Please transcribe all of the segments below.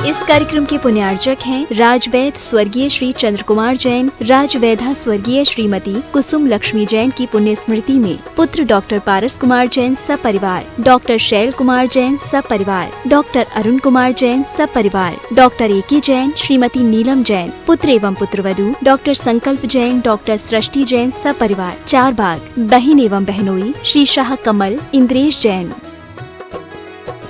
इस कार्यक्रम के पुण्यार्चक हैं राजवैद स्वर्गीय श्री चंद्र कुमार जैन, राजवैधा स्वर्गीय श्रीमती कुसुम लक्ष्मी जैन की पुण्य स्मृति में पुत्र डॉक्टर पारस कुमार जैन सपरिवार, डॉक्टर शैल कुमार जैन सपरिवार, डॉक्टर अरुण कुमार जैन सपरिवार, डॉक्टर ए.के. जैन, श्रीमती नीलम जैन, पुत्र एवं पुत्रवधू डॉक्टर संकल्प जैन, डॉक्टर सृष्टि जैन सपरिवार, चारबाग, बहन एवं बहनोई श्री शाह कमल इंद्रेश जैन,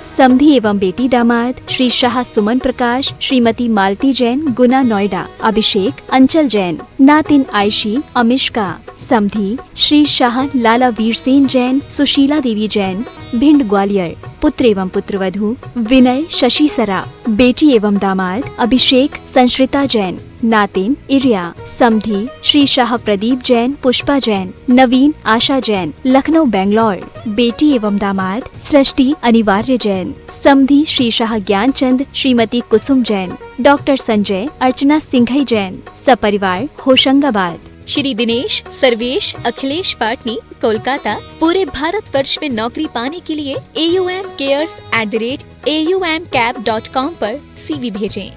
समधी एवं बेटी दामाद श्री शाह सुमन प्रकाश, श्रीमती मालती जैन, गुना नोएडा, अभिषेक अंचल जैन, नातिन आयशी अमिष्का, समधी श्री शाह लाला वीरसेन जैन, सुशीला देवी जैन, भिंड ग्वालियर, पुत्र एवं पुत्रवधू विनय शशि सरा, बेटी एवं दामाद अभिषेक संश्रिता जैन, नातिन इरिया, समधी श्री शाह प्रदीप जैन, पुष्पा जैन, नवीन आशा जैन, लखनऊ बेंगलोर, बेटी एवं दामाद सृष्टि अनिवार्य जैन, समधी श्री शाह ज्ञानचंद, श्रीमती कुसुम जैन, डॉक्टर संजय अर्चना सिंघई जैन, सपरिवार होशंगाबाद। श्री दिनेश सर्वेश अखिलेश पाटनी कोलकाता, पूरे भारत वर्ष में नौकरी पाने के लिए AUMcares@aumcap.com पर CV भेजें।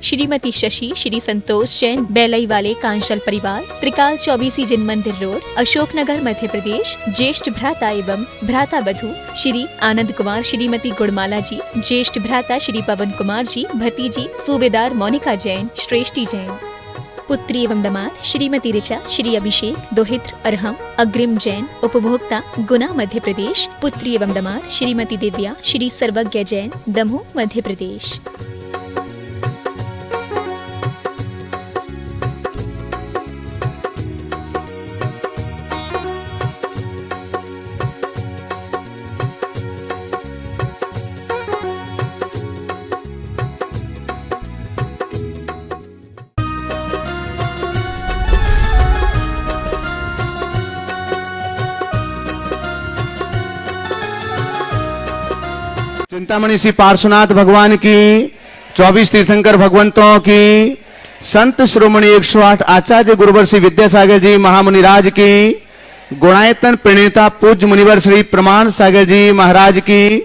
श्रीमती शशि श्री संतोष जैन बेलई वाले कांशल परिवार, त्रिकाल 24 जिन मंदिर रोड, अशोकनगर, मध्य प्रदेश, ज्येष्ठ भ्राता एवं भ्राता वधू श्री आनंद कुमार, श्रीमती गुड़माला जी, ज्येष्ठ भ्राता श्री पवन कुमार जी, भतीजी सूबेदार मोनिका जैन, श्रेष्ठी जैन, पुत्री एवं दामाद श्रीमती ऋचा, श्री अभिषेक दोहित्र अरहम, अग्रिम जैन, उपभोक्ता गुना मध्य प्रदेश, पुत्री एवं दामाद श्रीमती दिव्या, श्री सर्वज्ञ जैन, दमोह मध्य प्रदेश। चिंतामणि श्री पार्श्वनाथ भगवान की, 24 तीर्थंकर भगवंतों की, संत श्रोमणी 108 आचार्य गुरुवर श्री विद्यासागर जी महामुनिराज की, गुणायतन प्रणेता पूज्य मुनिवर श्री प्रमाण सागर जी महाराज की,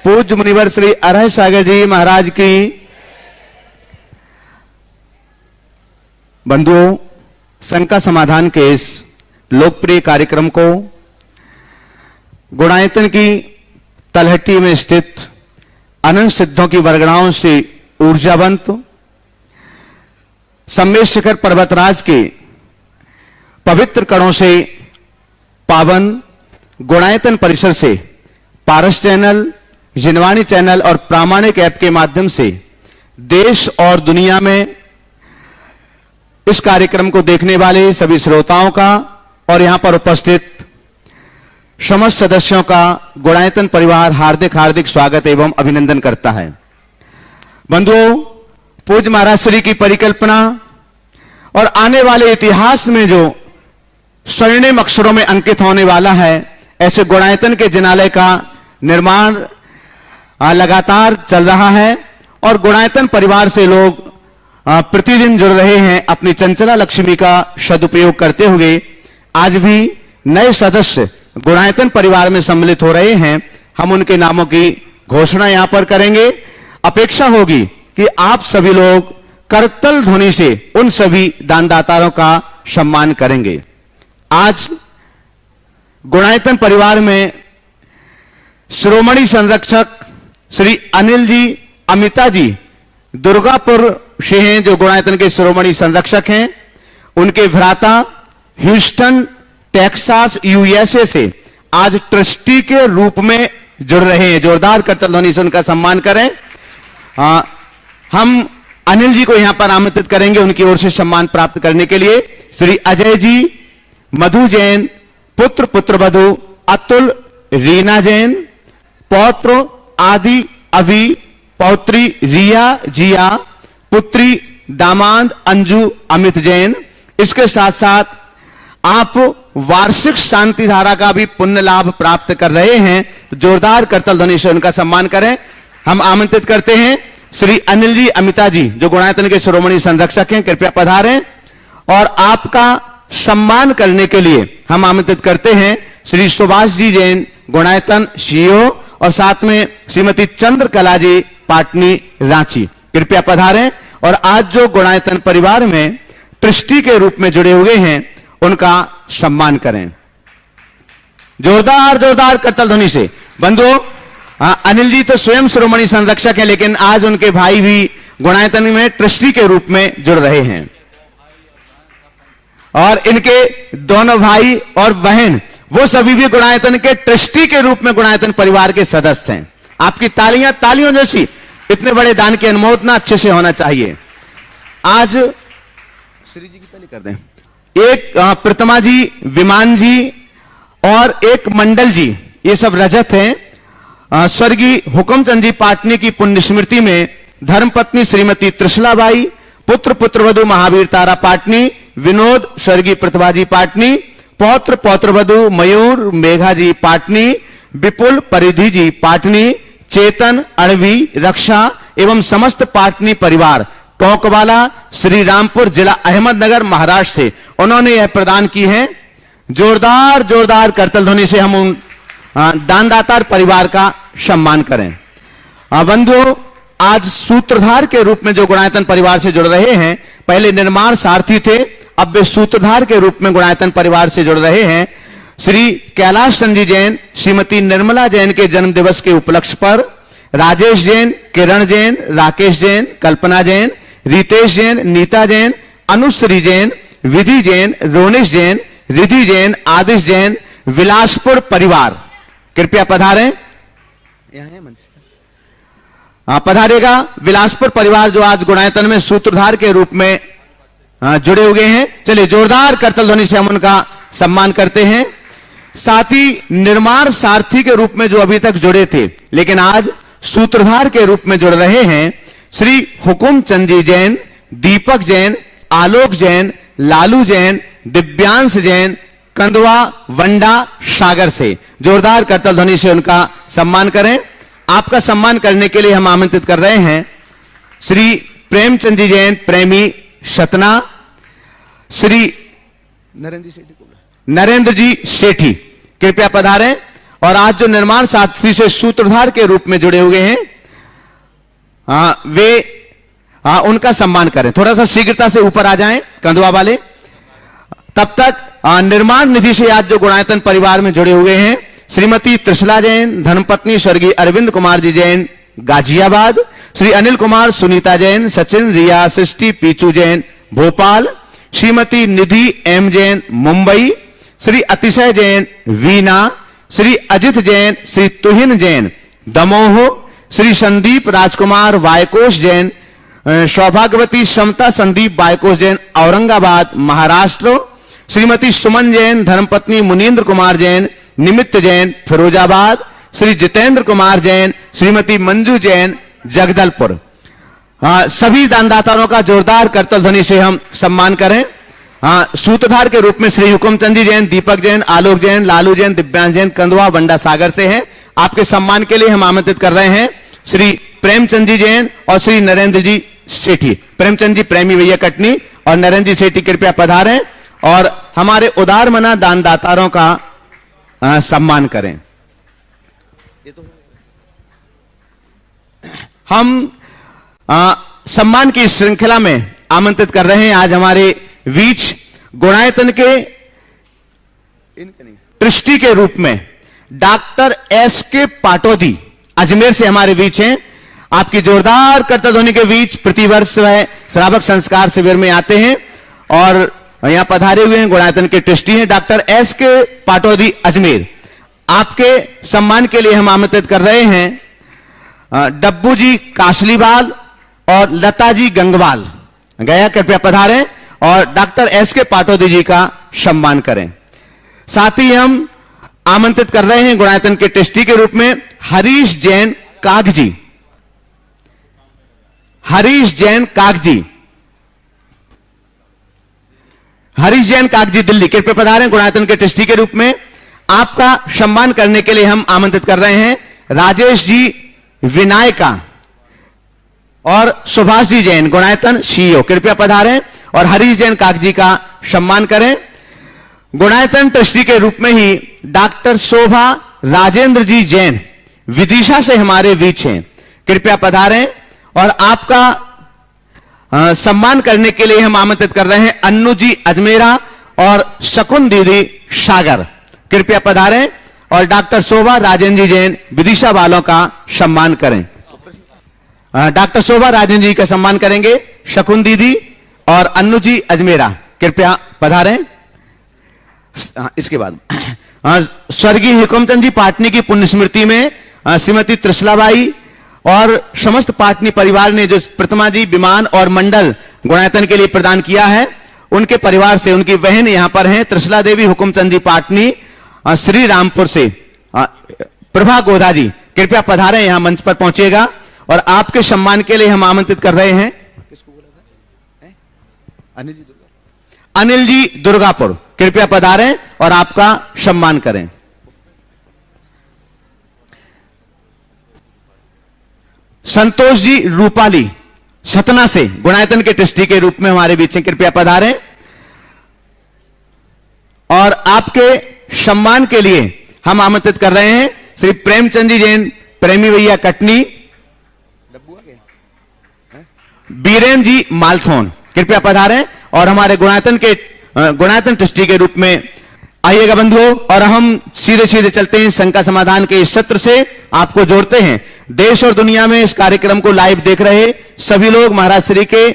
पूज्य मुनिवर श्री अरह सागर जी महाराज की। बंधुओं, शंका समाधान के इस लोकप्रिय कार्यक्रम को गुणायतन की तलहटी में स्थित अनंत सिद्धों की वरगणाओं से ऊर्जावंत सम्मेद शिखर पर्वतराज के पवित्र कणों से पावन गुणायतन परिसर से पारस चैनल, जिनवाणी चैनल और प्रामाणिक ऐप के माध्यम से देश और दुनिया में इस कार्यक्रम को देखने वाले सभी श्रोताओं का और यहां पर उपस्थित समस्त सदस्यों का गुणायतन परिवार हार्दिक हार्दिक स्वागत एवं अभिनंदन करता है। बंधुओं, पूज्य महाराज श्री की परिकल्पना और आने वाले इतिहास में जो स्वर्णिम अक्षरों में अंकित होने वाला है, ऐसे गुणायतन के जिनालय का निर्माण लगातार चल रहा है और गुणायतन परिवार से लोग प्रतिदिन जुड़ रहे हैं। अपनी चंचला लक्ष्मी का सदुपयोग करते हुए आज भी नए सदस्य गुणायतन परिवार में सम्मिलित हो रहे हैं। हम उनके नामों की घोषणा यहां पर करेंगे। अपेक्षा होगी कि आप सभी लोग करतल ध्वनि से उन सभी दानदाताओं का सम्मान करेंगे। आज गुणायतन परिवार में श्रोमणी संरक्षक श्री अनिल जी अमिता जी दुर्गापुर से हैं, जो गुणायतन के श्रोमणी संरक्षक हैं। उनके भ्राता ह्यूस्टन टेक्सास USA से आज ट्रस्टी के रूप में जुड़ रहे हैं। जोरदार करतल ध्वनि से उनका सम्मान करें। हम अनिल जी को यहां पर आमंत्रित करेंगे उनकी ओर से सम्मान प्राप्त करने के लिए। श्री अजय जी, मधु जैन, पुत्र पुत्रवधू अतुल रीना जैन, पौत्र आदि अवि, पौत्री रिया जिया, पुत्री दामाद अंजू अमित जैन। इसके साथ साथ आप वार्षिक शांति धारा का भी पुण्य लाभ प्राप्त कर रहे हैं। तो जोरदार करतल ध्वनि से उनका सम्मान करें। हम आमंत्रित करते हैं श्री अनिल जी अमिता जी, जो गुणायतन के श्रोमणी संरक्षक हैं, कृपया पधारें। और आपका सम्मान करने के लिए हम आमंत्रित करते हैं श्री सुभाष जी जैन, गुणायतन CEO, और साथ में श्रीमती चंद्रकला जी पाटनी रांची। कृपया पधारें और आज जो गुणायतन परिवार में ट्रस्टी के रूप में जुड़े हुए हैं उनका सम्मान करें। जोरदार जोरदार करताल ध्वनि से। बंधुओं, अनिल जी तो स्वयं शिरोमणि संरक्षक हैं, लेकिन आज उनके भाई भी गुणायतन में ट्रस्टी के रूप में जुड़ रहे हैं और इनके दोनों भाई और बहन वो सभी भी गुणायतन के ट्रस्टी के रूप में गुणायतन परिवार के सदस्य हैं। आपकी तालियां तालियों जैसी, इतने बड़े दान की अनुमोदना अच्छे से होना चाहिए। आज श्री जी की ताली कर दें। एक प्रतिमा जी, विमान जी और एक मंडल जी, ये सब रजत हैं। स्वर्गीय हुकुमचंद जी पाटनी की पुण्य स्मृति में धर्मपत्नी श्रीमती त्रिशलाबाई, पुत्र पुत्रवधु महावीर तारा पाटनी, विनोद स्वर्गीय प्रतिभा जी पाटनी, पौत्र पौत्रवधु मयूर मेघा जी पाटनी, विपुल परिधि जी पाटनी, चेतन अड़वी रक्षा एवं समस्त पाटनी परिवार टोंकवाला श्री रामपुर जिला अहमदनगर महाराष्ट्र से उन्होंने यह प्रदान की है। जोरदार जोरदार करतल ध्वनि से हम उन दानदाता परिवार का सम्मान करें। बंधुओं, आज सूत्रधार के रूप में जो गुणायतन परिवार से जुड़ रहे हैं, पहले निर्माण सारथी थे, अब वे सूत्रधार के रूप में गुणायतन परिवार से जुड़ रहे हैं। श्री कैलाश चंद जैन, श्रीमती निर्मला जैन के जन्म दिवस के उपलक्ष्य पर राजेश जैन, किरण जैन, राकेश जैन, कल्पना जैन, रितेश जैन, नीता जैन, अनुश्री जैन, विधि जैन, रोनिश जैन, रिधि जैन, आदिश जैन, विलासपुर परिवार कृपया पधारें। यहां है मंच पधारेगा। विलासपुर परिवार जो आज गुणायतन में सूत्रधार के रूप में जुड़े हुए हैं, चलिए जोरदार करतल ध्वनि से हम उनका सम्मान करते हैं। साथ ही निर्माण सारथी के रूप में जो अभी तक जुड़े थे लेकिन आज सूत्रधार के रूप में जुड़ रहे हैं, श्री हुकुमचंद जी जैन, दीपक जैन, आलोक जैन, लालू जैन, दिव्यांश जैन, कंदवा वंडा सागर से जोरदार करतल ध्वनि से उनका सम्मान करें। आपका सम्मान करने के लिए हम आमंत्रित कर रहे हैं श्री प्रेमचंद जी जैन, प्रेमी सतना, श्री नरेंद्र जी सेठी कृपया पधारें और आज जो निर्माण सारथी से सूत्रधार के रूप में जुड़े हुए हैं वे उनका सम्मान करें। थोड़ा सा शीघ्रता से ऊपर आ जाएं कंदवा वाले। तब तक निर्माण निधि से आज जो गुणायतन परिवार में जुड़े हुए हैं, श्रीमती त्रिशला जैन, धर्मपत्नी स्वर्गीय अरविंद कुमार जी जैन गाजियाबाद, श्री अनिल कुमार, सुनीता जैन, सचिन, रिया, सृष्टि, पीचू जैन भोपाल, श्रीमती निधि एम जैन मुंबई, श्री अतिशय जैन वीना, श्री अजित जैन, श्री तुहिन जैन दमोह, श्री संदीप राजकुमार वायकोश जैन, सौभाग्यवती समता संदीप वायकोश जैन औरंगाबाद महाराष्ट्र, श्रीमती सुमन जैन, धर्मपत्नी मुनीन्द्र कुमार जैन, निमित्त जैन फिरोजाबाद, श्री जितेंद्र कुमार जैन, श्रीमती मंजू जैन जगदलपुर। सभी दानदाताओं का जोरदार करतल ध्वनि से हम सम्मान करें। सूत्रधार के रूप में श्री हुकुमचंद जी जैन, दीपक जैन, आलोक जैन, लालू जैन, दिव्यांश जैन कंदवा वंडा सागर से हैं। आपके सम्मान के लिए हम आमंत्रित कर रहे हैं श्री प्रेमचंद जी जैन और श्री नरेंद्र जी सेठी। प्रेमचंद जी प्रेमी भैया कटनी और नरेंद्र जी सेठी कृपया पधारें और हमारे उदार मना दानदाताओं का सम्मान करें। हम सम्मान की श्रृंखला में आमंत्रित कर रहे हैं आज हमारे बीच गुणायतन के ट्रस्टी के रूप में डॉक्टर एस के पाटोदी अजमेर से हमारे बीच हैं। आपकी जोरदार करतल ध्वनि के बीच प्रतिवर्ष वह श्रावक संस्कार शिविर में आते हैं और यहां पधारे हुए हैं गुणायतन के ट्रस्टी हैं डॉक्टर एस के पाटोदी अजमेर। आपके सम्मान के लिए हम आमंत्रित कर रहे हैं डब्बू जी कासलीवाल और लता जी गंगवाल गया कृपया पधारें और डॉक्टर एस के पाटोदी जी का सम्मान करें। साथ ही हम आमंत्रित कर रहे हैं गुणायतन के ट्रस्टी के रूप में हरीश जैन कागजी, हरीश जैन कागजी, हरीश जैन कागजी दिल्ली कृपया पधारें गुणायतन के ट्रस्टी के रूप में। आपका सम्मान करने के लिए हम आमंत्रित कर रहे हैं राजेश जी विनायका और सुभाष जी जैन गुणायतन सीईओ कृपया पधारें और हरीश जैन कागजी का सम्मान करें। गुणायतन ट्रस्टी के रूप में ही डॉक्टर शोभा राजेंद्र जी जैन विदिशा से हमारे बीच हैं, कृपया पधारें और आपका सम्मान करने के लिए हम आमंत्रित कर रहे हैं अन्नू जी अजमेरा और शकुन दीदी सागर। कृपया पधारें और डॉक्टर शोभा राजेंद्र जी जैन विदिशा वालों का सम्मान करें। डॉक्टर शोभा राजेंद्र जी का सम्मान करेंगे शकुन दीदी और अन्नू जी अजमेरा। कृपया पधारें। इसके बाद स्वर्गीय हुकुमचंद जी पाटनी की पुण्य स्मृति में श्रीमती त्रिशलाबाई और समस्त पाटनी परिवार ने जो प्रतिमा जी विमान और मंडल गुणायतन के लिए प्रदान किया है, उनके परिवार से उनकी बहन यहां पर हैं त्रिशला देवी हुकुमचंद जी पाटनी श्री रामपुर से। प्रभा गोधा जी कृपया पधारें, यहां मंच पर पहुंचिएगा और आपके सम्मान के लिए हम आमंत्रित कर रहे हैं अनिल जी दुर्गापुर। कृपया पधारें और आपका सम्मान करें। संतोष जी रूपाली सतना से गुणायतन के ट्रस्टी के रूप में हमारे बीच हैं। कृपया पधारें और आपके सम्मान के लिए हम आमंत्रित कर रहे हैं श्री प्रेमचंद जी जैन प्रेमी भैया कटनी, बीरेन जी मालथोन। कृपया पधारें और हमारे गुणायतन ट्रस्टी के रूप में आइएगा बंधुओं। और हम सीधे सीधे चलते हैं शंका समाधान के इस सत्र से आपको जोड़ते हैं। देश और दुनिया में इस कार्यक्रम को लाइव देख रहे सभी लोग महाराज श्री के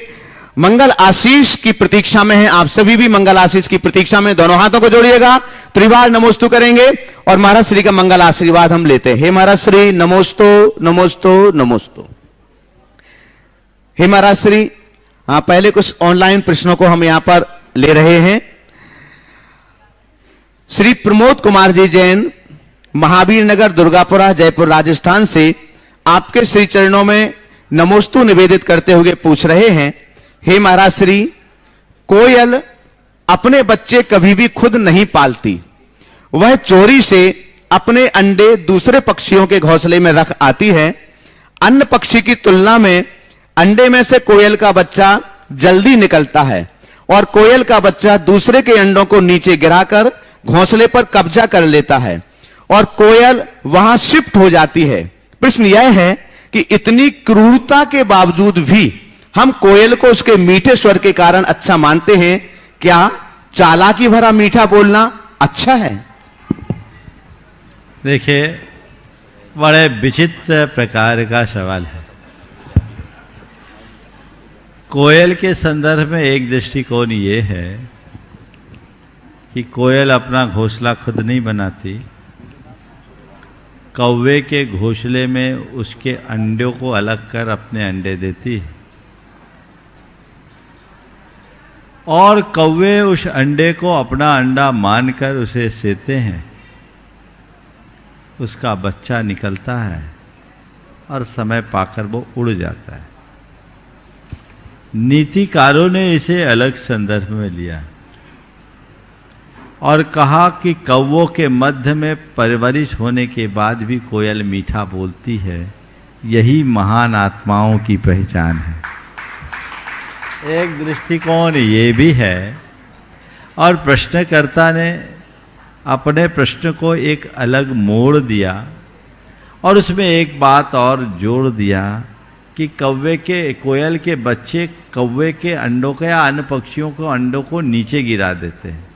मंगल आशीष की प्रतीक्षा में हैं। आप सभी भी मंगल आशीष की प्रतीक्षा में दोनों हाथों को जोड़िएगा, त्रिवार नमोस्तु करेंगे और महाराज श्री का मंगल आशीर्वाद हम लेते हैं। हे महाराज श्री नमोस्तु नमोस्तु नमोस्तु। हे महाराज श्री, पहले कुछ ऑनलाइन प्रश्नों को हम यहां पर ले रहे हैं। श्री प्रमोद कुमार जी जैन महावीर नगर दुर्गापुरा जयपुर राजस्थान से आपके श्री चरणों में नमोस्तु निवेदित करते हुए पूछ रहे हैं, हे महाराज श्री, कोयल अपने बच्चे कभी भी खुद नहीं पालती, वह चोरी से अपने अंडे दूसरे पक्षियों के घोंसले में रख आती है। अन्य पक्षी की तुलना में अंडे में से कोयल का बच्चा जल्दी निकलता है और कोयल का बच्चा दूसरे के अंडों को नीचे गिराकर घोंसले पर कब्जा कर लेता है और कोयल वहां शिफ्ट हो जाती है। प्रश्न यह है कि इतनी क्रूरता के बावजूद भी हम कोयल को उसके मीठे स्वर के कारण अच्छा मानते हैं। क्या चालाकी भरा मीठा बोलना अच्छा है? देखिए, बड़े विचित्र प्रकार का सवाल है। कोयल के संदर्भ में एक दृष्टिकोण ये है कि कोयल अपना घोंसला खुद नहीं बनाती, कौवे के घोंसले में उसके अंडों को अलग कर अपने अंडे देती है और कौवे उस अंडे को अपना अंडा मानकर उसे सेते हैं। उसका बच्चा निकलता है और समय पाकर वो उड़ जाता है। नीतिकारों ने इसे अलग संदर्भ में लिया और कहा कि कौवों के मध्य में परवरिश होने के बाद भी कोयल मीठा बोलती है, यही महान आत्माओं की पहचान है। एक दृष्टिकोण ये भी है और प्रश्नकर्ता ने अपने प्रश्न को एक अलग मोड़ दिया और उसमें एक बात और जोड़ दिया कि कोयल के बच्चे कौवे के अंडों के या अन्य पक्षियों को अंडों को नीचे गिरा देते हैं।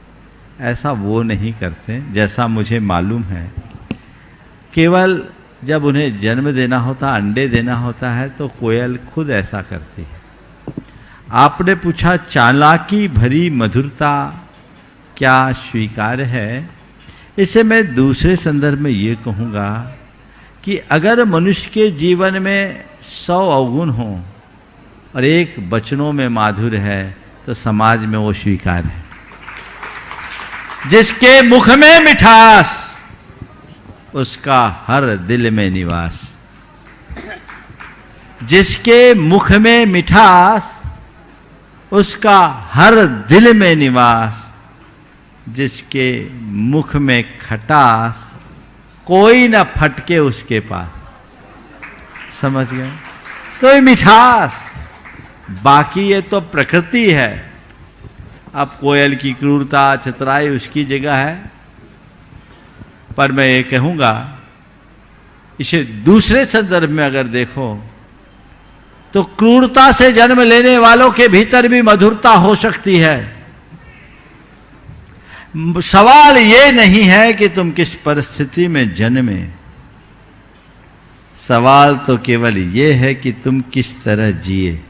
ऐसा वो नहीं करते। जैसा मुझे मालूम है, केवल जब उन्हें जन्म देना होता, अंडे देना होता है, तो कोयल खुद ऐसा करती है। आपने पूछा चालाकी भरी मधुरता क्या स्वीकार्य है? इसे मैं दूसरे संदर्भ में ये कहूँगा कि अगर मनुष्य के जीवन में 100 अवगुण हो और एक वचनों में माधुर्य है तो समाज में वो स्वीकार है। जिसके मुख में मिठास उसका हर दिल में निवास। जिसके मुख में मिठास उसका हर दिल में निवास। जिसके मुख में खटास कोई न फटके उसके पास। समझ गए? तो ये मिठास, बाकी ये तो प्रकृति है। अब कोयल की क्रूरता चतुराई उसकी जगह है, पर मैं ये कहूँगा इसे दूसरे संदर्भ में अगर देखो तो क्रूरता से जन्म लेने वालों के भीतर भी मधुरता हो सकती है। सवाल ये नहीं है कि तुम किस परिस्थिति में जन्मे, सवाल तो केवल ये है कि तुम किस तरह जिए।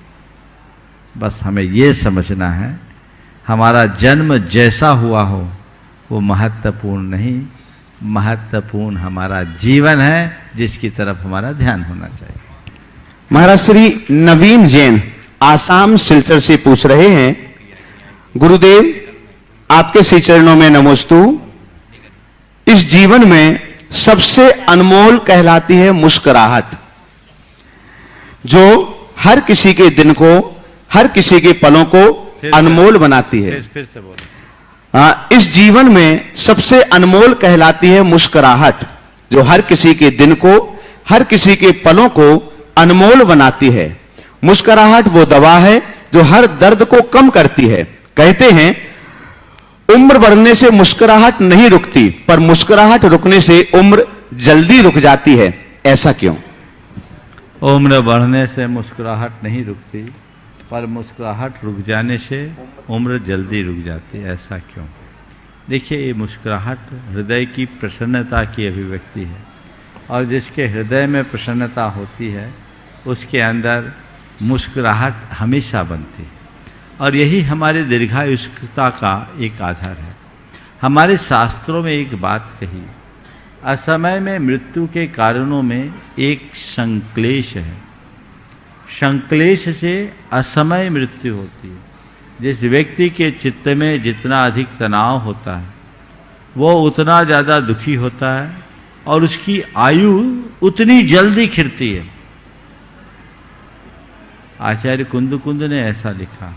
बस हमें ये समझना है, हमारा जन्म जैसा हुआ हो वो महत्वपूर्ण नहीं, महत्वपूर्ण हमारा जीवन है जिसकी तरफ हमारा ध्यान होना चाहिए। महाराज श्री नवीन जैन आसाम सिलचर से पूछ रहे हैं, गुरुदेव आपके श्री चरणों में नमोस्तु। इस जीवन में सबसे अनमोल कहलाती है मुस्कुराहट, जो हर किसी के दिन को, हर किसी के पलों को अनमोल बनाती है। फिर से बोलो। इस जीवन में सबसे अनमोल कहलाती है मुस्कुराहट, जो हर किसी के दिन को, हर किसी के पलों को अनमोल बनाती है। मुस्कुराहट वो दवा है जो हर दर्द को कम करती है। कहते हैं उम्र बढ़ने से मुस्कुराहट नहीं रुकती, पर मुस्कुराहट रुकने से उम्र जल्दी रुक जाती है। ऐसा क्यों? उम्र बढ़ने से मुस्कुराहट नहीं रुकती, पर मुस्कुराहट रुक जाने से उम्र जल्दी रुक जाती है। ऐसा क्यों? देखिए, ये मुस्कुराहट हृदय की प्रसन्नता की अभिव्यक्ति है, और जिसके हृदय में प्रसन्नता होती है उसके अंदर मुस्कुराहट हमेशा बनती है, और यही हमारे दीर्घायुष्यता का एक आधार है। हमारे शास्त्रों में एक बात कही, असमय में मृत्यु के कारणों में एक संक्लेश है। संक्लेश से असमय मृत्यु होती है। जिस व्यक्ति के चित्त में जितना अधिक तनाव होता है वो उतना ज़्यादा दुखी होता है, और उसकी आयु उतनी जल्दी खिरती है। आचार्य कुंद ने ऐसा लिखा,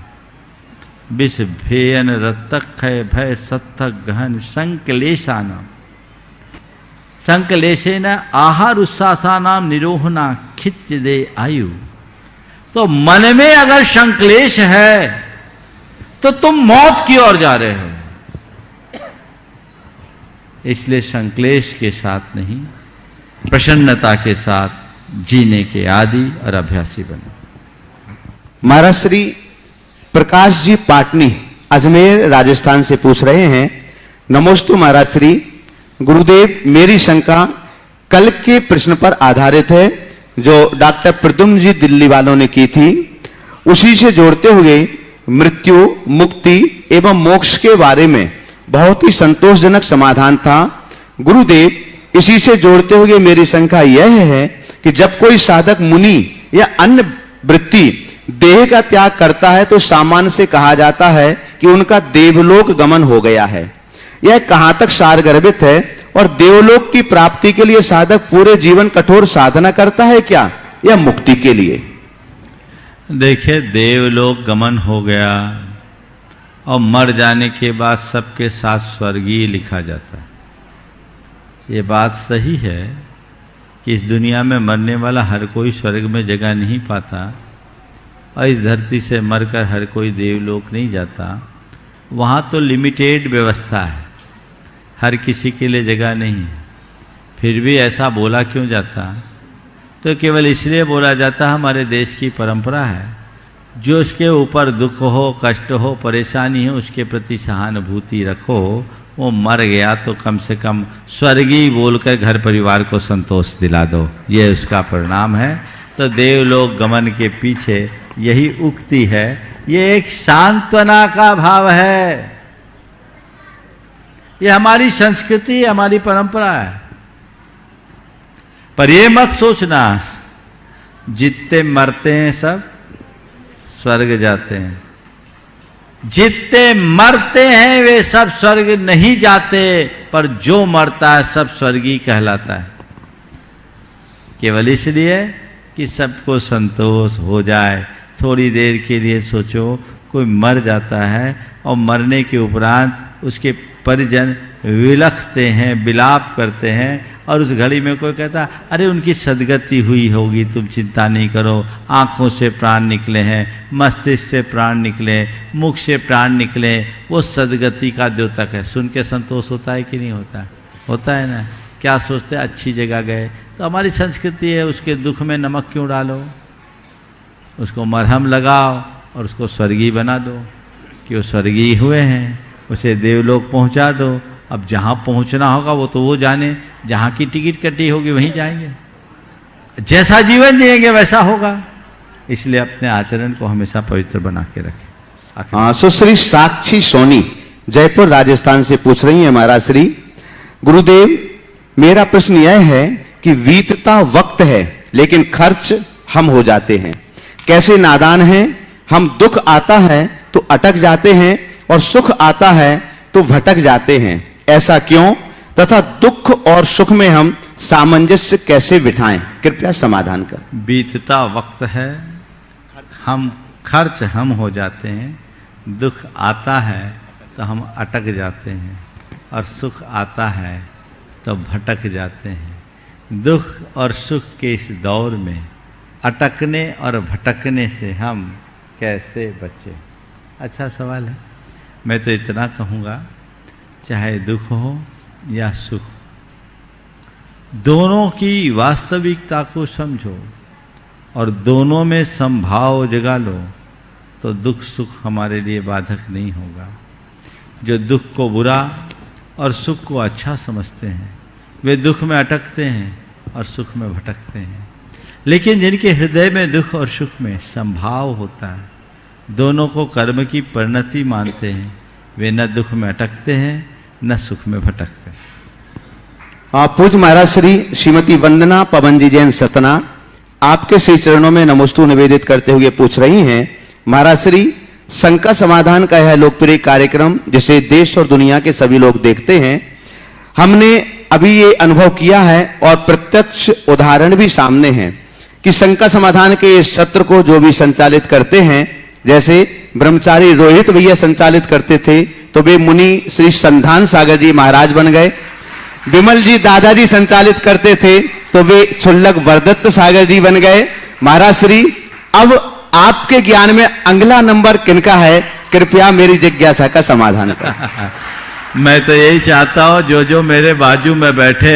विष भेयन रतक है भय सत्थक गहन संक्लेशानाम संक्लेशेन आहार उच्छ्वासानाम निरोहना खिच दे आयु। तो मन में अगर संक्लेश है तो तुम मौत की ओर जा रहे हो। इसलिए संक्लेश के साथ नहीं, प्रसन्नता के साथ जीने के आदि और अभ्यासी बने। महाराज श्री प्रकाश जी पाटनी अजमेर राजस्थान से पूछ रहे हैं, नमोस्तु महाराज श्री। गुरुदेव, मेरी शंका कल के प्रश्न पर आधारित है जो डॉक्टर प्रद्युम्न जी दिल्ली वालों ने की थी। उसी से जोड़ते हुए मृत्यु, मुक्ति एवं मोक्ष के बारे में बहुत ही संतोषजनक समाधान था। गुरुदेव, इसी से जोड़ते हुए मेरी शंका यह है कि जब कोई साधक मुनि या अन्य वृत्ति देह का त्याग करता है तो सामान्य से कहा जाता है कि उनका देवलोक गमन हो गया है। यह कहां तक सारगर्भित है, और देवलोक की प्राप्ति के लिए साधक पूरे जीवन कठोर साधना करता है क्या, या मुक्ति के लिए? देखिए, देवलोक गमन हो गया और मर जाने के बाद सबके साथ स्वर्गीय लिखा जाता है। ये बात सही है कि इस दुनिया में मरने वाला हर कोई स्वर्ग में जगह नहीं पाता, और इस धरती से मरकर हर कोई देवलोक नहीं जाता। वहाँ तो लिमिटेड व्यवस्था है, हर किसी के लिए जगह नहीं है। फिर भी ऐसा बोला क्यों जाता? तो केवल इसलिए बोला जाता, हमारे देश की परंपरा है, जो उसके ऊपर दुख हो, कष्ट हो, परेशानी हो, उसके प्रति सहानुभूति रखो। वो मर गया तो कम से कम स्वर्गीय बोलकर घर परिवार को संतोष दिला दो, ये उसका परिणाम है। तो देवलोक गमन के पीछे यही उक्ति है, ये एक सांत्वना का भाव है। ये हमारी संस्कृति, हमारी परंपरा है। पर ये मत सोचना जितने मरते हैं सब स्वर्ग जाते हैं, जितने मरते हैं वे सब स्वर्ग नहीं जाते, पर जो मरता है सब स्वर्गीय कहलाता है। केवल इसलिए कि सबको संतोष हो जाए। थोड़ी देर के लिए सोचो, कोई मर जाता है और मरने के उपरांत उसके परिजन विलखते हैं, विलाप करते हैं, और उस घड़ी में कोई कहता, अरे उनकी सदगति हुई होगी, तुम चिंता नहीं करो, आँखों से प्राण निकले हैं, मस्तिष्क से प्राण निकले, मुख से प्राण निकले, वो सदगति का द्योतक है। सुन के संतोष होता है कि नहीं होता? होता है ना। क्या सोचते हैं, अच्छी जगह गए। तो हमारी संस्कृति है, उसके दुख में नमक क्यों डालो? उसको मरहम लगाओ और उसको स्वर्गीय बना दो कि वो स्वर्गीय हुए हैं, उसे देवलोक पहुंचा दो। अब जहाँ पहुंचना होगा वो तो वो जाने, जहाँ की टिकट कटी होगी वहीं जाएंगे, जैसा जीवन जिएंगे वैसा होगा। इसलिए अपने आचरण को हमेशा पवित्र बना के रखें। सुश्री साक्षी सोनी जयपुर राजस्थान से पूछ रही है, महाराज श्री गुरुदेव मेरा प्रश्न यह है कि बीतता वक्त है लेकिन खर्च हम हो जाते हैं, कैसे नादान हैं हम, दुख आता है तो अटक जाते हैं और सुख आता है तो भटक जाते हैं, ऐसा क्यों, तथा दुख और सुख में हम सामंजस्य कैसे बिठाएं, कृपया समाधान कर। बीतता वक्त है, हम खर्च हम हो जाते हैं, दुख आता है तो हम अटक जाते हैं और सुख आता है तो भटक जाते हैं। दुख और सुख के इस दौर में अटकने और भटकने से हम कैसे बचें? अच्छा सवाल है। मैं तो इतना कहूँगा, चाहे दुख हो या सुख, दोनों की वास्तविकता को समझो और दोनों में समभाव जगा लो तो दुख सुख हमारे लिए बाधक नहीं होगा। जो दुख को बुरा और सुख को अच्छा समझते हैं वे दुख में अटकते हैं और सुख में भटकते हैं, लेकिन जिनके हृदय में दुख और सुख में समभाव होता है, दोनों को कर्म की परिणति मानते हैं, वे न दुख में अटकते हैं न सुख में भटकते हैं। पूज्य महाराज श्री श्रीमती वंदना पवन जी जैन सतना आपके श्री चरणों में नमोस्तु निवेदित करते हुए पूछ रही हैं, महाराज श्री शंका समाधान का यह लोकप्रिय कार्यक्रम जिसे देश और दुनिया के सभी लोग देखते हैं, हमने अभी ये अनुभव किया है और प्रत्यक्ष उदाहरण भी सामने हैं कि शंका समाधान के इस सत्र को जो भी संचालित करते हैं, जैसे ब्रह्मचारी रोहित भैया संचालित करते थे तो वे मुनि श्री संधान सागर जी महाराज बन गए, विमल जी दादाजी संचालित करते थे तो वे छुल्लक वरदत्त सागर जी बन गए। महाराज श्री अब आपके ज्ञान में अगला नंबर किनका है, कृपया मेरी जिज्ञासा का समाधान करें। मैं तो यही चाहता हूं जो जो मेरे बाजू में बैठे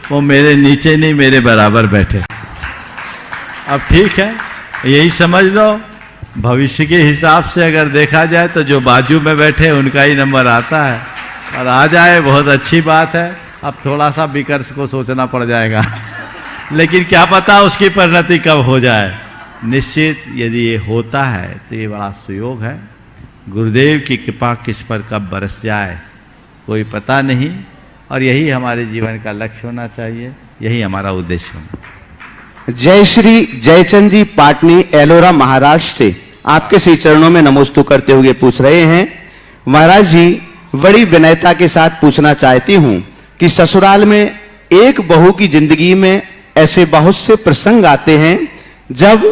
वो मेरे नीचे नहीं मेरे बराबर बैठे। अब ठीक है, यही समझ लो, भविष्य के हिसाब से अगर देखा जाए तो जो बाजू में बैठे उनका ही नंबर आता है, और आ जाए बहुत अच्छी बात है। अब थोड़ा सा विकर्ष को सोचना पड़ जाएगा लेकिन क्या पता उसकी परिणति कब हो जाए। निश्चित यदि ये होता है तो ये बड़ा सुयोग है। गुरुदेव की कृपा किस पर कब बरस जाए कोई पता नहीं, और यही हमारे जीवन का लक्ष्य होना चाहिए, यही हमारा उद्देश्य होना। जय श्री जयचंद जी पाटनी एलोरा महाराष्ट्र से आपके श्री चरणों में नमोस्तु करते हुए पूछ रहे हैं, महाराज जी बड़ी विनयता के साथ पूछना चाहती हूं कि ससुराल में एक बहू की जिंदगी में ऐसे बहुत से प्रसंग आते हैं जब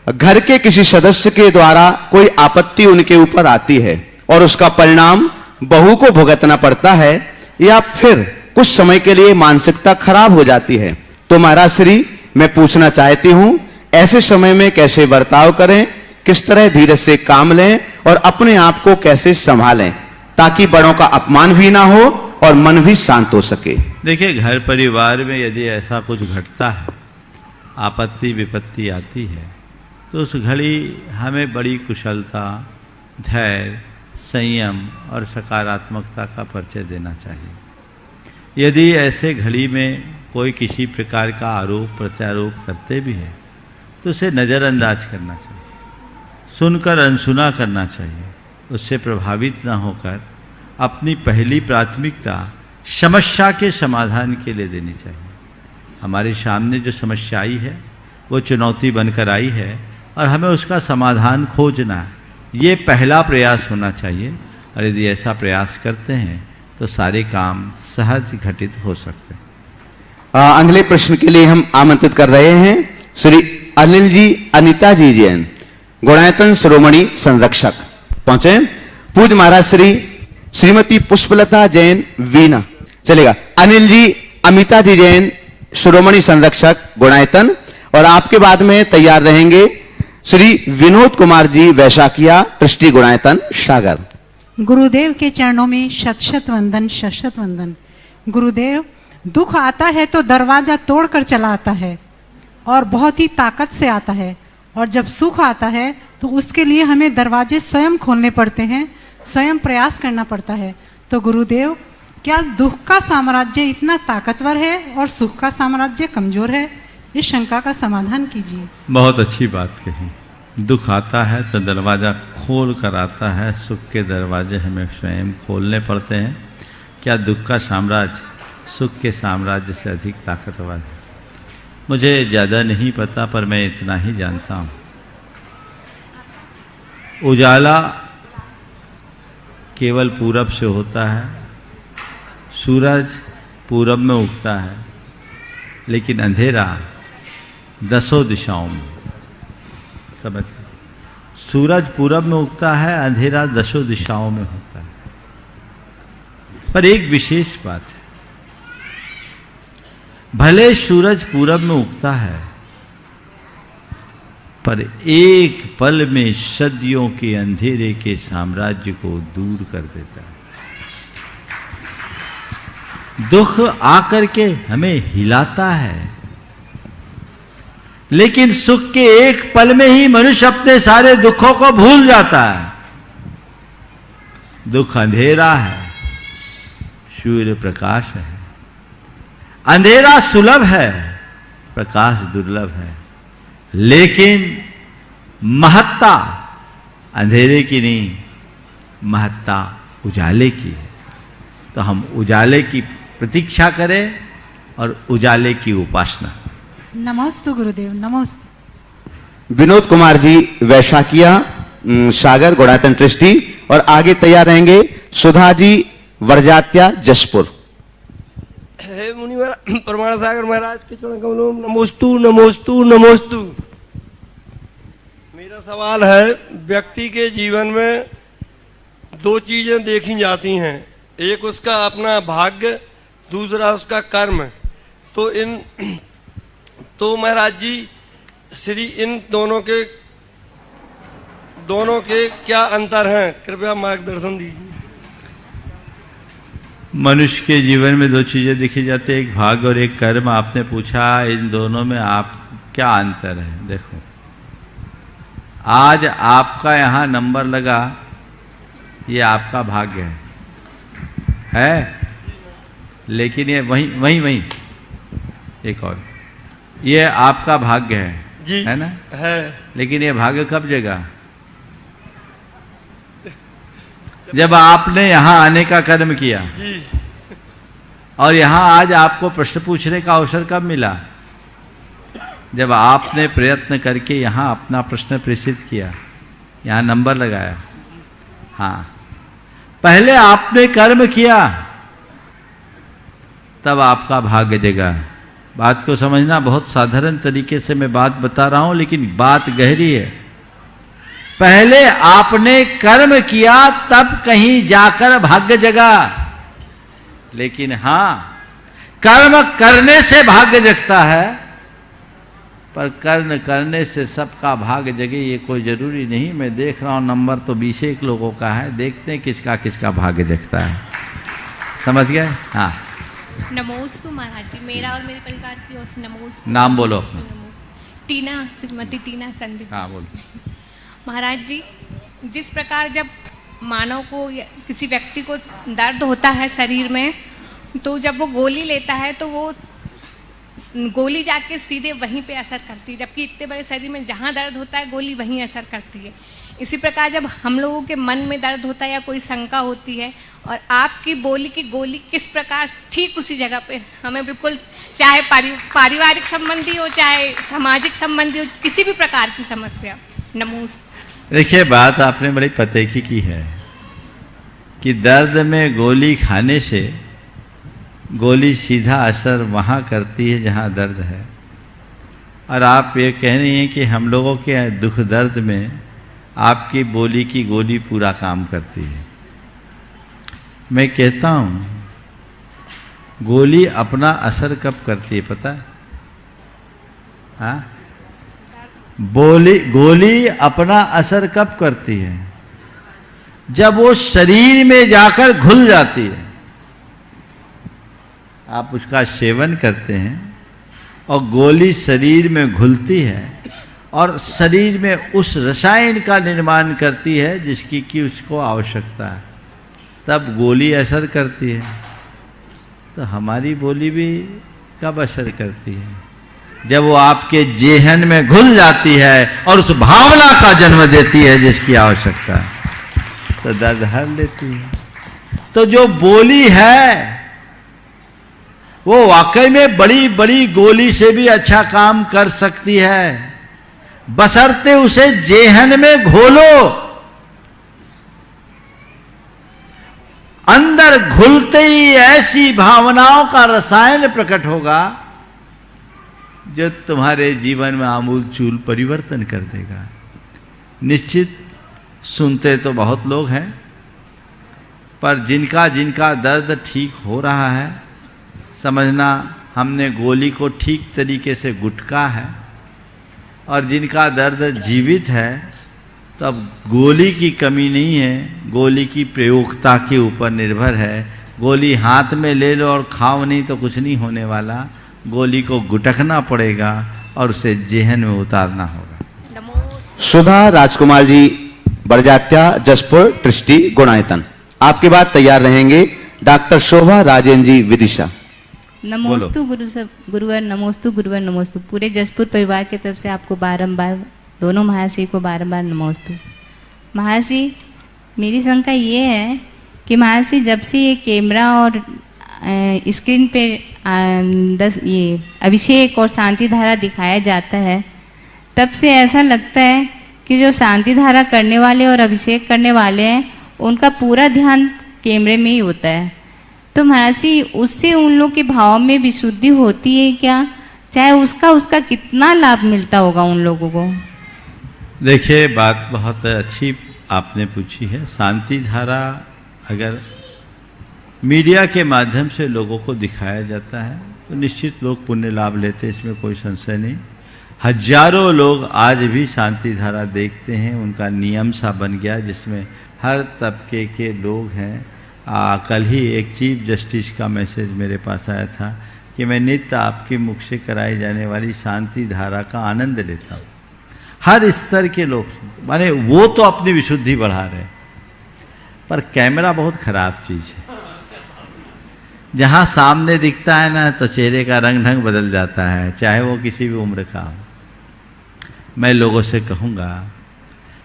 घर के किसी सदस्य के द्वारा कोई आपत्ति उनके ऊपर आती है और उसका परिणाम बहू को भुगतना पड़ता है, या फिर कुछ समय के लिए मानसिकता खराब हो जाती है। तो महाराज श्री मैं पूछना चाहती हूं ऐसे समय में कैसे बर्ताव करें, किस तरह धीरज से काम लें और अपने आप को कैसे संभालें ताकि बड़ों का अपमान भी ना हो और मन भी शांत हो सके। देखिए, घर परिवार में यदि ऐसा कुछ घटता है, आपत्ति विपत्ति आती है, तो उस घड़ी हमें बड़ी कुशलता, धैर्य, संयम और सकारात्मकता का परिचय देना चाहिए। यदि ऐसे घड़ी में कोई किसी प्रकार का आरोप प्रत्यारोप करते भी है तो उसे नज़रअंदाज करना चाहिए, सुनकर अनसुना करना चाहिए, उससे प्रभावित न होकर अपनी पहली प्राथमिकता समस्या के समाधान के लिए देनी चाहिए। हमारे सामने जो समस्या आई है वो चुनौती बनकर आई है और हमें उसका समाधान खोजना है, ये पहला प्रयास होना चाहिए। और यदि ऐसा प्रयास करते हैं तो सारे काम सहज घटित हो सकते हैं। अगले प्रश्न के लिए हम आमंत्रित कर रहे हैं श्री अनिल जी अनिता जी जैन, गुणायतन शिरोमणि संरक्षक पहुंचे। पूज्य महाराज श्री श्रीमती पुष्पलता जैन वीना, चलेगा। अनिल जी अमिता जी जैन शिरोमणि संरक्षक गुणायतन, और आपके बाद में तैयार रहेंगे श्री विनोद कुमार जी वैशाखिया ट्रस्टी गुणायतन सागर। गुरुदेव के चरणों में शत शत वंदन, शत शत वंदन। गुरुदेव, दुख आता है तो दरवाजा तोड़कर चला आता है और बहुत ही ताकत से आता है, और जब सुख आता है तो उसके लिए हमें दरवाजे स्वयं खोलने पड़ते हैं, स्वयं प्रयास करना पड़ता है। तो गुरुदेव, क्या दुख का साम्राज्य इतना ताकतवर है और सुख का साम्राज्य कमजोर है? इस शंका का समाधान कीजिए। बहुत अच्छी बात कही। दुख आता है तो दरवाज़ा खोल कर आता है, सुख के दरवाजे हमें स्वयं खोलने पड़ते हैं। क्या दुख का साम्राज्य सुख के साम्राज्य से अधिक ताकतवर है? मुझे ज़्यादा नहीं पता, पर मैं इतना ही जानता हूँ, उजाला केवल पूरब से होता है, सूरज पूरब में उगता है, लेकिन अंधेरा दसों दिशाओं में। समझ? सूरज पूरब में उगता है, अंधेरा दसों दिशाओं में होता है। पर एक विशेष बात है, भले सूरज पूरब में उगता है, पर एक पल में सदियों के अंधेरे के साम्राज्य को दूर कर देता है। दुख आकर के हमें हिलाता है, लेकिन सुख के एक पल में ही मनुष्य अपने सारे दुखों को भूल जाता है। दुख अंधेरा है, सूर्य प्रकाश है। अंधेरा सुलभ है, प्रकाश दुर्लभ है, लेकिन महत्ता अंधेरे की नहीं, महत्ता उजाले की है। तो हम उजाले की प्रतीक्षा करें और उजाले की उपासना। नमोस्तु गुरुदेव, नमोस्तु। विनोद कुमार जी वैशाखिया सागर गुणायतन ट्रस्टी, और आगे तैयार रहेंगे सुधा जी वरजात्या जसपुर। हे मुनि प्रमाण सागर महाराज के चरण कमलों नमोस्तु नमोस्तु नमोस्तु। मेरा सवाल है, व्यक्ति के जीवन में दो चीजें देखी जाती हैं, एक उसका अपना भाग्य, दूसरा उसका कर्म। तो महाराज जी श्री इन दोनों के क्या अंतर हैं, कृपया मार्गदर्शन दीजिए। मनुष्य के जीवन में दो चीजें देखी जाती है, एक भाग्य और एक कर्म। आपने पूछा इन दोनों में आप क्या अंतर है? देखो, आज आपका यहां नंबर लगा, ये आपका भाग्य है, लेकिन ये वहीं एक और, ये आपका भाग्य है जी, है ना? है। लेकिन ये भाग्य कब जगा? जब आपने यहां आने का कर्म किया जी। और यहां आज आपको प्रश्न पूछने का अवसर कब मिला? जब आपने प्रयत्न करके यहां अपना प्रश्न प्रेषित किया, यहां नंबर लगाया। हाँ, पहले आपने कर्म किया, तब आपका भाग्य जगा। बात को समझना, बहुत साधारण तरीके से मैं बात बता रहा हूं, लेकिन बात गहरी है। पहले आपने कर्म किया, तब कहीं जाकर भाग्य जगा। लेकिन हां, कर्म करने से भाग्य जगता है, पर कर्म करने से सबका भाग्य जगे ये कोई जरूरी नहीं। मैं देख रहा हूं नंबर तो 20 लोगों का है, देखते हैं किसका किसका भाग्य जगता है। समझ गए? हाँ, नमोस्तु महाराज जी, मेरा और मेरे परिवार की ओर से नमोस्तु। नाम बोलो। टीना, श्रीमती टीना संदीप। हाँ बोलो। महाराज जी, जिस प्रकार जब मानव को या किसी व्यक्ति को दर्द होता है शरीर में, तो जब वो गोली लेता है तो वो गोली जाके सीधे वहीं पे असर करती है, जबकि इतने बड़े शरीर में जहाँ दर्द होता है गोली वहीं असर करती है। इसी प्रकार जब हम लोगों के मन में दर्द होता है या कोई शंका होती है, और आपकी बोली की गोली किस प्रकार ठीक उसी जगह पे हमें बिल्कुल, चाहे पारिवारिक संबंधी हो, चाहे सामाजिक संबंधी हो, किसी भी प्रकार की समस्या। नमोस्तु। देखिए, बात आपने बड़ी पते की है कि दर्द में गोली खाने से गोली सीधा असर वहाँ करती है जहाँ दर्द है, और आप ये कह रही हैं कि हम लोगों के दुख दर्द में आपकी बोली की गोली पूरा काम करती है। मैं कहता हूँ, गोली अपना असर कब करती है पता है? हाँ, गोली अपना असर कब करती है? जब वो शरीर में जाकर घुल जाती है। आप उसका सेवन करते हैं और गोली शरीर में घुलती है, और शरीर में उस रसायन का निर्माण करती है जिसकी कि उसको आवश्यकता है, तब गोली असर करती है। तो हमारी बोली भी कब असर करती है? जब वो आपके जेहन में घुल जाती है और उस भावना का जन्म देती है जिसकी आवश्यकता है, तो दर्द हर लेती है। तो जो बोली है वो वाकई में बड़ी बड़ी गोली से भी अच्छा काम कर सकती है, बशर्ते उसे जेहन में घोलो। अंदर घुलते ही ऐसी भावनाओं का रसायन प्रकट होगा जो तुम्हारे जीवन में आमूलचूल परिवर्तन कर देगा। निश्चित सुनते तो बहुत लोग हैं, पर जिनका जिनका दर्द ठीक हो रहा है, समझना हमने गोली को ठीक तरीके से गुटका है, और जिनका दर्द जीवित है, तब गोली की कमी नहीं है, गोली की प्रयोगता के ऊपर निर्भर है। गोली हाथ में ले लो और खाओ नहीं तो कुछ नहीं होने वाला, गोली को गुटकना पड़ेगा और उसे जेहन में उतारना होगा। सुधा राजकुमार जी, बरजात्या, जसपुर, ट्रिस्टी, गुणायतन। आपके बाद तैयार रहेंगे डॉक्टर शोभा राजेन जी, विदिशा। नमोस्तु गुरुवर, नमोस्तु गुरुवर, नमोस्तु। पूरे जसपुर परिवार की तरफ से आपको बारंबार, दोनों महाशय को बारंबार नमोस्तु। महाशय, मेरी शंका ये है कि महाशय, जब से ये कैमरा और स्क्रीन पे ये अभिषेक और शांति धारा दिखाया जाता है, तब से ऐसा लगता है कि जो शांति धारा करने वाले और अभिषेक करने वाले हैं, उनका पूरा ध्यान कैमरे में ही होता है। तो महाराज, उससे उन लोग के भाव में विशुद्धि होती है क्या? चाहे उसका कितना लाभ मिलता होगा उन लोगों को? देखिए, बात बहुत अच्छी आपने पूछी है। शांति धारा अगर मीडिया के माध्यम से लोगों को दिखाया जाता है तो निश्चित लोग पुण्य लाभ लेते हैं, इसमें कोई संशय नहीं। हजारों लोग आज भी शांति धारा देखते हैं, उनका नियम सा बन गया जिसमें हर तबके के लोग हैं। कल ही एक चीफ जस्टिस का मैसेज मेरे पास आया था कि मैं नित्य आपके मुख से कराई जाने वाली शांति धारा का आनंद लेता हूँ। हर स्तर के लोग, माने वो तो अपनी विशुद्धि बढ़ा रहे, पर कैमरा बहुत खराब चीज है। जहां सामने दिखता है ना, तो चेहरे का रंग ढंग बदल जाता है, चाहे वो किसी भी उम्र का हो। मैं लोगों से कहूंगा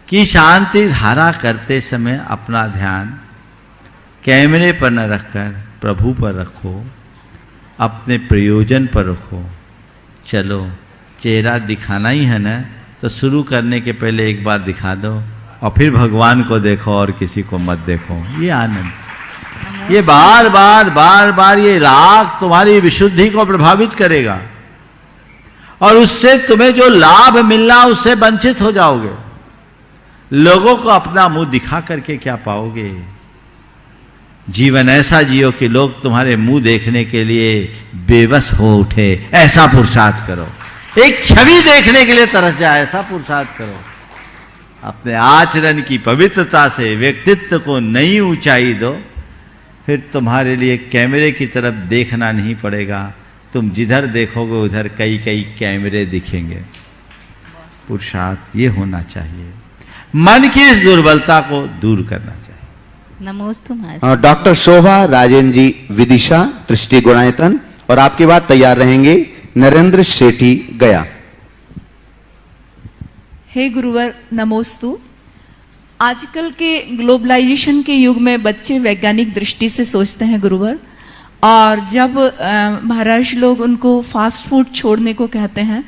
कि शांति धारा करते समय अपना ध्यान कैमरे पर न रखकर प्रभु पर रखो, अपने प्रयोजन पर रखो। चलो, चेहरा दिखाना ही है ना, तो शुरू करने के पहले एक बार दिखा दो और फिर भगवान को देखो और किसी को मत देखो। ये आनंद, ये बार बार ये राग तुम्हारी विशुद्धि को प्रभावित करेगा और उससे तुम्हें जो लाभ मिलना उससे वंचित हो जाओगे। लोगों को अपना मुंह दिखा करके क्या पाओगे? जीवन ऐसा जियो कि लोग तुम्हारे मुंह देखने के लिए बेबस हो उठे, ऐसा पुरुषार्थ करो। एक छवि देखने के लिए तरस जाए, ऐसा पुरुषार्थ करो। अपने आचरण की पवित्रता से व्यक्तित्व को नई ऊंचाई दो, फिर तुम्हारे लिए कैमरे की तरफ देखना नहीं पड़ेगा। तुम जिधर देखोगे उधर कई कई कैमरे दिखेंगे। पुरुषार्थ ये होना चाहिए, मन की इस दुर्बलता को दूर करना चाहिए। नमोस्तु। डॉक्टर शोभा राजेन जी, विदिशा, ट्रिस्टी, गुणायतन। और आपके बाद तैयार रहेंगे नरेंद्र शेट्टी, गया। हे गुरुवर, नमोस्तु। आजकल के ग्लोबलाइजेशन के युग में बच्चे वैज्ञानिक दृष्टि से सोचते हैं गुरुवर, और जब महाराज लोग उनको फास्ट फूड छोड़ने को कहते हैं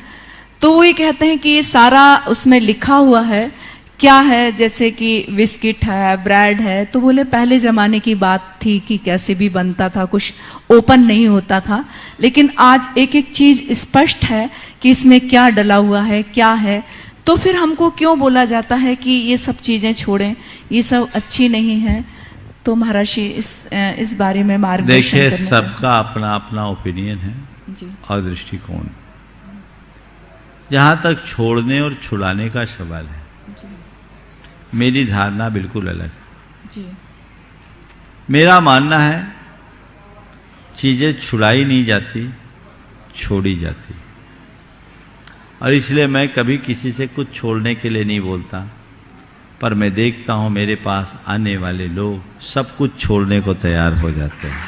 तो वो ये कहते हैं कि ये सारा उसमें लिखा हुआ है। क्या है? जैसे कि बिस्किट है, ब्रेड है, तो बोले पहले जमाने की बात थी कि कैसे भी बनता था, कुछ ओपन नहीं होता था, लेकिन आज एक एक चीज स्पष्ट है कि इसमें क्या डला हुआ है, क्या है। तो फिर हमको क्यों बोला जाता है कि ये सब चीजें छोड़ें, ये सब अच्छी नहीं है? तो महाराज इस बारे में मार्गदर्शन देखिए, करना। सबका अपना अपना ओपिनियन है जी। और दृष्टिकोण। जहां तक छोड़ने और छुड़ाने का सवाल है, मेरी धारणा बिल्कुल अलग जी। मेरा मानना है चीजें छुड़ाई नहीं जाती, छोड़ी जाती। और इसलिए मैं कभी किसी से कुछ छोड़ने के लिए नहीं बोलता, पर मैं देखता हूँ मेरे पास आने वाले लोग सब कुछ छोड़ने को तैयार हो जाते हैं।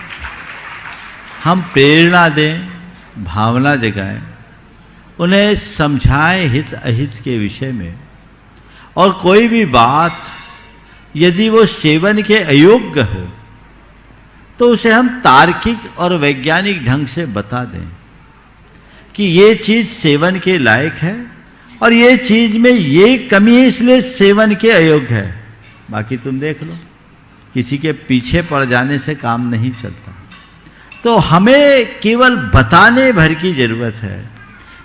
हम प्रेरणा दें, भावना जगाएं, उन्हें समझाएं हित अहित के विषय में, और कोई भी बात यदि वो सेवन के अयोग्य हो तो उसे हम तार्किक और वैज्ञानिक ढंग से बता दें कि ये चीज सेवन के लायक है और ये चीज में ये कमी है इसलिए सेवन के अयोग्य है। बाकी तुम देख लो, किसी के पीछे पड़ जाने से काम नहीं चलता। तो हमें केवल बताने भर की जरूरत है।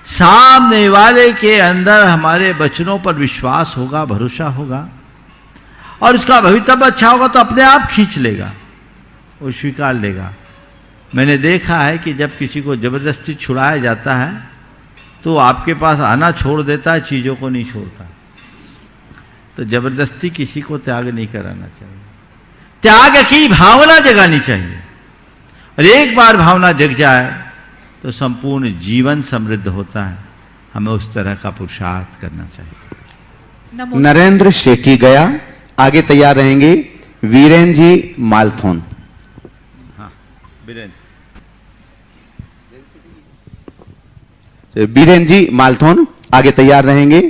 सामने वाले के अंदर हमारे वचनों पर विश्वास होगा, भरोसा होगा, और उसका भवितव्य अच्छा होगा तो अपने आप खींच लेगा, वो स्वीकार लेगा। मैंने देखा है कि जब किसी को जबरदस्ती छुड़ाया जाता है तो आपके पास आना छोड़ देता है, चीज़ों को नहीं छोड़ता। तो जबरदस्ती किसी को त्याग नहीं कराना चाहिए, त्याग की भावना जगानी चाहिए। और एक बार भावना जग जाए तो संपूर्ण जीवन समृद्ध होता है। हमें उस तरह का पुरुषार्थ करना चाहिए। नरेंद्र शेट्टी गया, आगे तैयार रहेंगे वीरेन जी मालथोन। हाँ, बीरेन जी मालथोन आगे तैयार रहेंगे।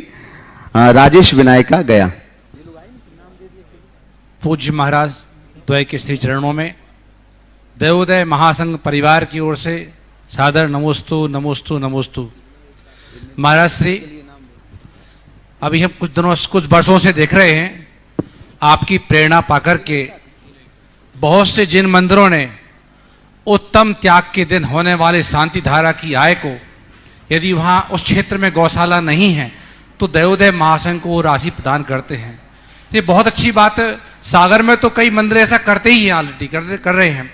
राजेश विनायका गया। पूज्य महाराज द्वय के श्री चरणों में देवोदय महासंघ परिवार की ओर से सादर नमोस्तु नमोस्तु नमोस्तु। महाराज श्री, अभी हम कुछ वर्षों से देख रहे हैं आपकी प्रेरणा पाकर के बहुत से जिन मंदिरों ने उत्तम त्याग के दिन होने वाले शांति धारा की आय को, यदि वहाँ उस क्षेत्र में गौशाला नहीं है तो देवोदय महासंघ को वो राशि प्रदान करते हैं। ये बहुत अच्छी बात है। सागर में तो कई मंदिर ऐसा करते ही हैं, ऑलरेडी कर रहे हैं,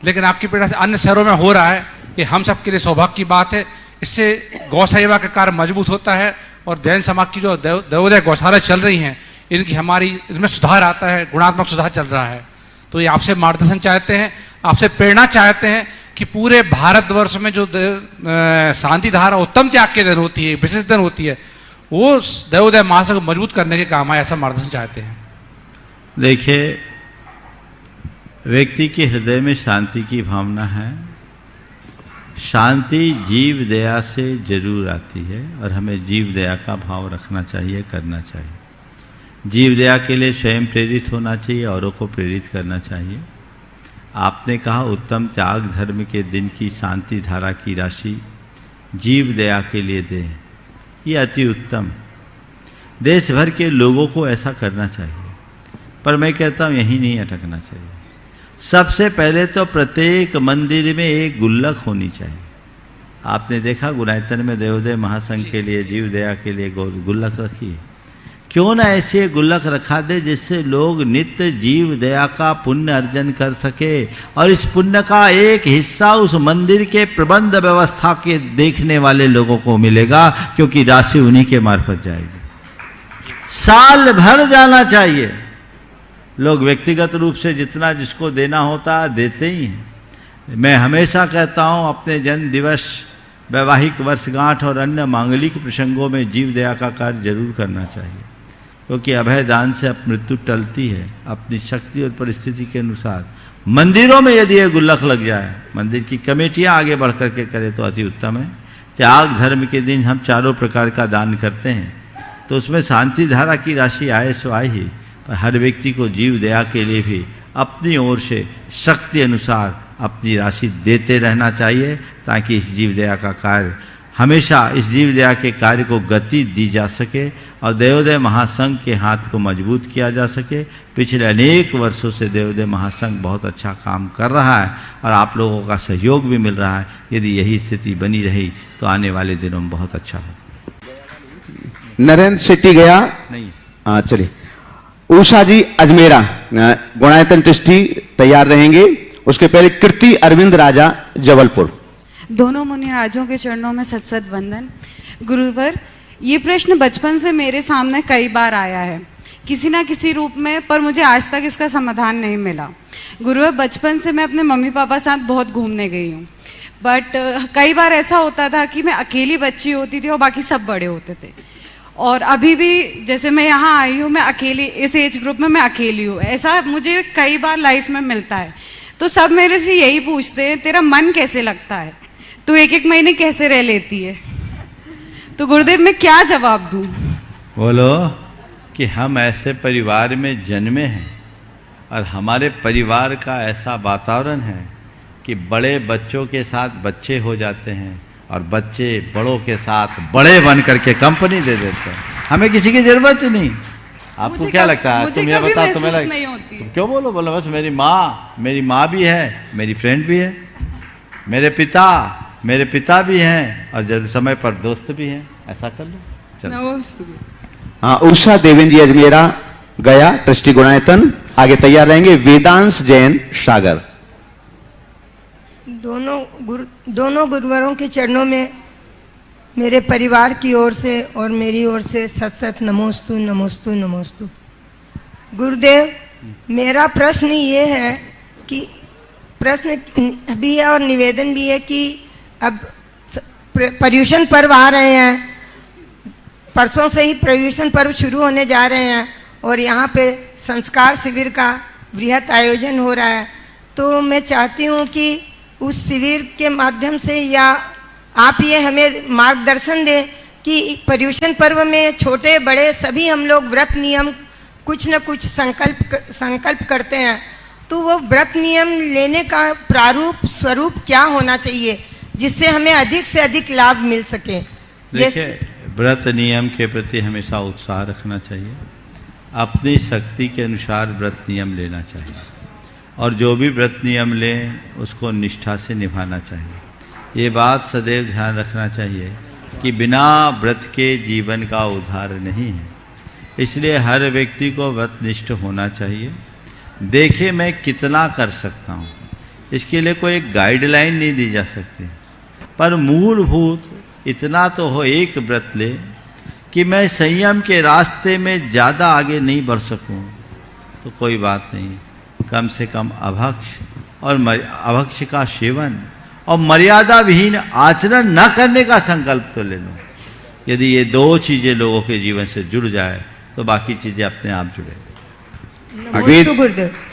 लेकिन आपकी प्रेरणा से अन्य शहरों में हो रहा है। ये हम सबके लिए सौभाग्य की बात है। इससे गौ सेवा का कार्य मजबूत होता है और जैन समाज की जो देवोदय गौशाला चल रही हैं इनकी हमारी इसमें सुधार आता है, गुणात्मक सुधार चल रहा है। तो ये आपसे मार्गदर्शन चाहते हैं, आपसे प्रेरणा चाहते हैं कि पूरे भारतवर्ष में जो शांति धारा उत्तम त्याग के दिन होती है, विशेष दिन होती है, वो देवोदय महासंघ को मजबूत करने के काम आए, ऐसा मार्गदर्शन चाहते हैं। देखिए, व्यक्ति के हृदय में शांति की भावना है। शांति जीव दया से जरूर आती है और हमें जीव दया का भाव रखना चाहिए, करना चाहिए। जीव दया के लिए स्वयं प्रेरित होना चाहिए, औरों को प्रेरित करना चाहिए। आपने कहा उत्तम त्याग धर्म के दिन की शांति धारा की राशि जीव दया के लिए दें, ये अति उत्तम। देश भर के लोगों को ऐसा करना चाहिए, पर मैं कहता हूँ यही नहीं अटकना चाहिए। सबसे पहले तो प्रत्येक मंदिर में एक गुल्लक होनी चाहिए। आपने देखा गुणायतन में देवोदय महासंघ के लिए जीव दया के लिए गुल्लक रखी है। क्यों ना ऐसे गुल्लक रखा दे जिससे लोग नित्य जीव दया का पुण्य अर्जन कर सके, और इस पुण्य का एक हिस्सा उस मंदिर के प्रबंध व्यवस्था के देखने वाले लोगों को मिलेगा, क्योंकि राशि उन्हीं के मार्फत जाएगी। साल भर जाना चाहिए। लोग व्यक्तिगत रूप से जितना जिसको देना होता है देते ही हैं। मैं हमेशा कहता हूँ अपने जन्म दिवस, वैवाहिक वर्षगांठ और अन्य मांगलिक प्रसंगों में जीव दया का कार्य जरूर करना चाहिए, क्योंकि अभय दान से मृत्यु टलती है अपनी शक्ति और परिस्थिति के अनुसार। मंदिरों में यदि ये गुल्लक लग जाए, मंदिर की कमेटियां आगे बढ़ करके करें तो अति उत्तम है। त्याग धर्म के दिन हम चारों प्रकार का दान करते हैं, तो उसमें शांति धारा की राशि आए सो आए ही, पर हर व्यक्ति को जीव दया के लिए भी अपनी ओर से शक्ति अनुसार अपनी राशि देते रहना चाहिए, ताकि इस जीव दया का कार्य हमेशा, इस जीव दया के कार्य को गति दी जा सके और देवोदय महासंघ के हाथ को मजबूत किया जा सके। पिछले अनेक वर्षों से देवोदय महासंघ बहुत अच्छा काम कर रहा है और आप लोगों का सहयोग भी मिल रहा है। यदि यही स्थिति बनी रही तो आने वाले दिनों में बहुत अच्छा हो। नरेंद्र शेट्टी गया नहीं। चलिए, उषा जी अजमेरा गुणायतन ट्रस्टी तैयार रहेंगे। उसके पहले कीर्ति अरविंद राजा जबलपुर। दोनों मुनि राजों के चरणों में सत सत वंदन। गुरुवर, ये प्रश्न बचपन से मेरे सामने कई बार आया है किसी ना किसी रूप में, पर मुझे आज तक इसका समाधान नहीं मिला। गुरुवर, बचपन से मैं अपने मम्मी पापा साथ बहुत घूमने गई हूँ, बट कई बार ऐसा होता था कि मैं अकेली बच्ची होती थी और बाकी सब बड़े होते थे। और अभी भी जैसे मैं यहाँ आई हूँ, मैं अकेली, इस एज ग्रुप में मैं अकेली हूँ। ऐसा मुझे कई बार लाइफ में मिलता है। तो सब मेरे से यही पूछते हैं, तेरा मन कैसे लगता है, तू एक एक महीने कैसे रह लेती है? तो गुरुदेव मैं क्या जवाब दूं? बोलो कि हम ऐसे परिवार में जन्मे हैं और हमारे परिवार का ऐसा वातावरण है कि बड़े बच्चों के साथ बच्चे हो जाते हैं और बच्चे बड़ों के साथ बड़े बन करके कंपनी दे देते हैं। हमें किसी की जरूरत ही नहीं। आपको क्या लगता है? तुम ये बताओ, तुम्हें तुम क्यों बोलो बस मेरी माँ भी है, मेरी फ्रेंड भी है, मेरे पिता भी हैं और जब समय पर दोस्त भी हैं। ऐसा कर लो। चलो। हाँ, उषा देवेंद्र अजमेरा गया, ट्रस्टी गुणायतन। आगे तैयार रहेंगे वेदांश जैन सागर। दोनों गुरुवरों के चरणों में मेरे परिवार की ओर से और मेरी ओर से सत सत नमोस्तु नमोस्तु नमोस्तु। गुरुदेव, मेरा प्रश्न ये है कि प्रश्न भी है और निवेदन भी है कि अब पर्युषण पर्व आ रहे हैं, परसों से ही पर्युषण पर्व शुरू होने जा रहे हैं और यहाँ पे संस्कार शिविर का बृहत आयोजन हो रहा है। तो मैं चाहती हूँ कि उस शिविर के माध्यम से या आप ये हमें मार्गदर्शन दें कि पर्युषण पर्व में छोटे बड़े सभी हम लोग व्रत नियम कुछ न कुछ संकल्प करते हैं, तो वो व्रत नियम लेने का प्रारूप स्वरूप क्या होना चाहिए जिससे हमें अधिक से अधिक लाभ मिल सके? देखिए, व्रत नियम के प्रति हमेशा उत्साह रखना चाहिए, अपनी शक्ति के अनुसार व्रत नियम लेना चाहिए और जो भी व्रत नियम लें उसको निष्ठा से निभाना चाहिए। ये बात सदैव ध्यान रखना चाहिए कि बिना व्रत के जीवन का उद्धार नहीं है। इसलिए हर व्यक्ति को व्रतनिष्ठ होना चाहिए। देखिए, मैं कितना कर सकता हूँ, इसके लिए कोई एक गाइडलाइन नहीं दी जा सकती, पर मूलभूत इतना तो हो, एक व्रत ले कि मैं संयम के रास्ते में ज़्यादा आगे नहीं बढ़ सकूं तो कोई बात नहीं, कम से कम अभक्ष का सेवन और मर्यादा विहीन आचरण न करने का संकल्प तो ले लो। यदि ये दो चीज़ें लोगों के जीवन से जुड़ जाए तो बाकी चीज़ें अपने आप जुड़ेंगी।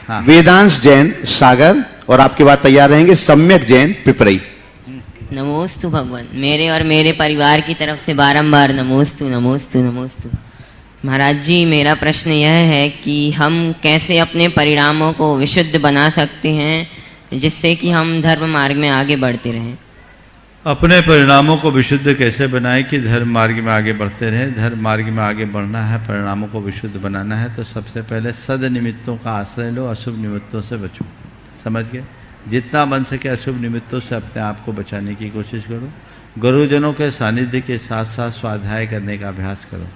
हाँ। वेदांश जैन सागर और आपके बाद तैयार रहेंगे सम्यक जैन पिपरई। नमोस्तु भगवान, मेरे और मेरे परिवार की तरफ से बारंबार नमोस्तु नमोस्तु नमोस्तु। महाराज जी, मेरा प्रश्न यह है कि हम कैसे अपने परिणामों को विशुद्ध बना सकते हैं जिससे कि हम धर्म मार्ग में आगे बढ़ते रहें? अपने परिणामों को विशुद्ध कैसे बनाएं कि धर्म मार्ग में आगे बढ़ते रहें? धर्म मार्ग में आगे बढ़ना है, परिणामों को विशुद्ध बनाना है तो सबसे पहले सद निमित्तों का आश्रय लो, अशुभ निमित्तों से बचो। समझ गए? जितना बन सके अशुभ निमित्तों से अपने आप को बचाने की कोशिश करो। गुरुजनों के सानिध्य के साथ साथ स्वाध्याय करने का अभ्यास करो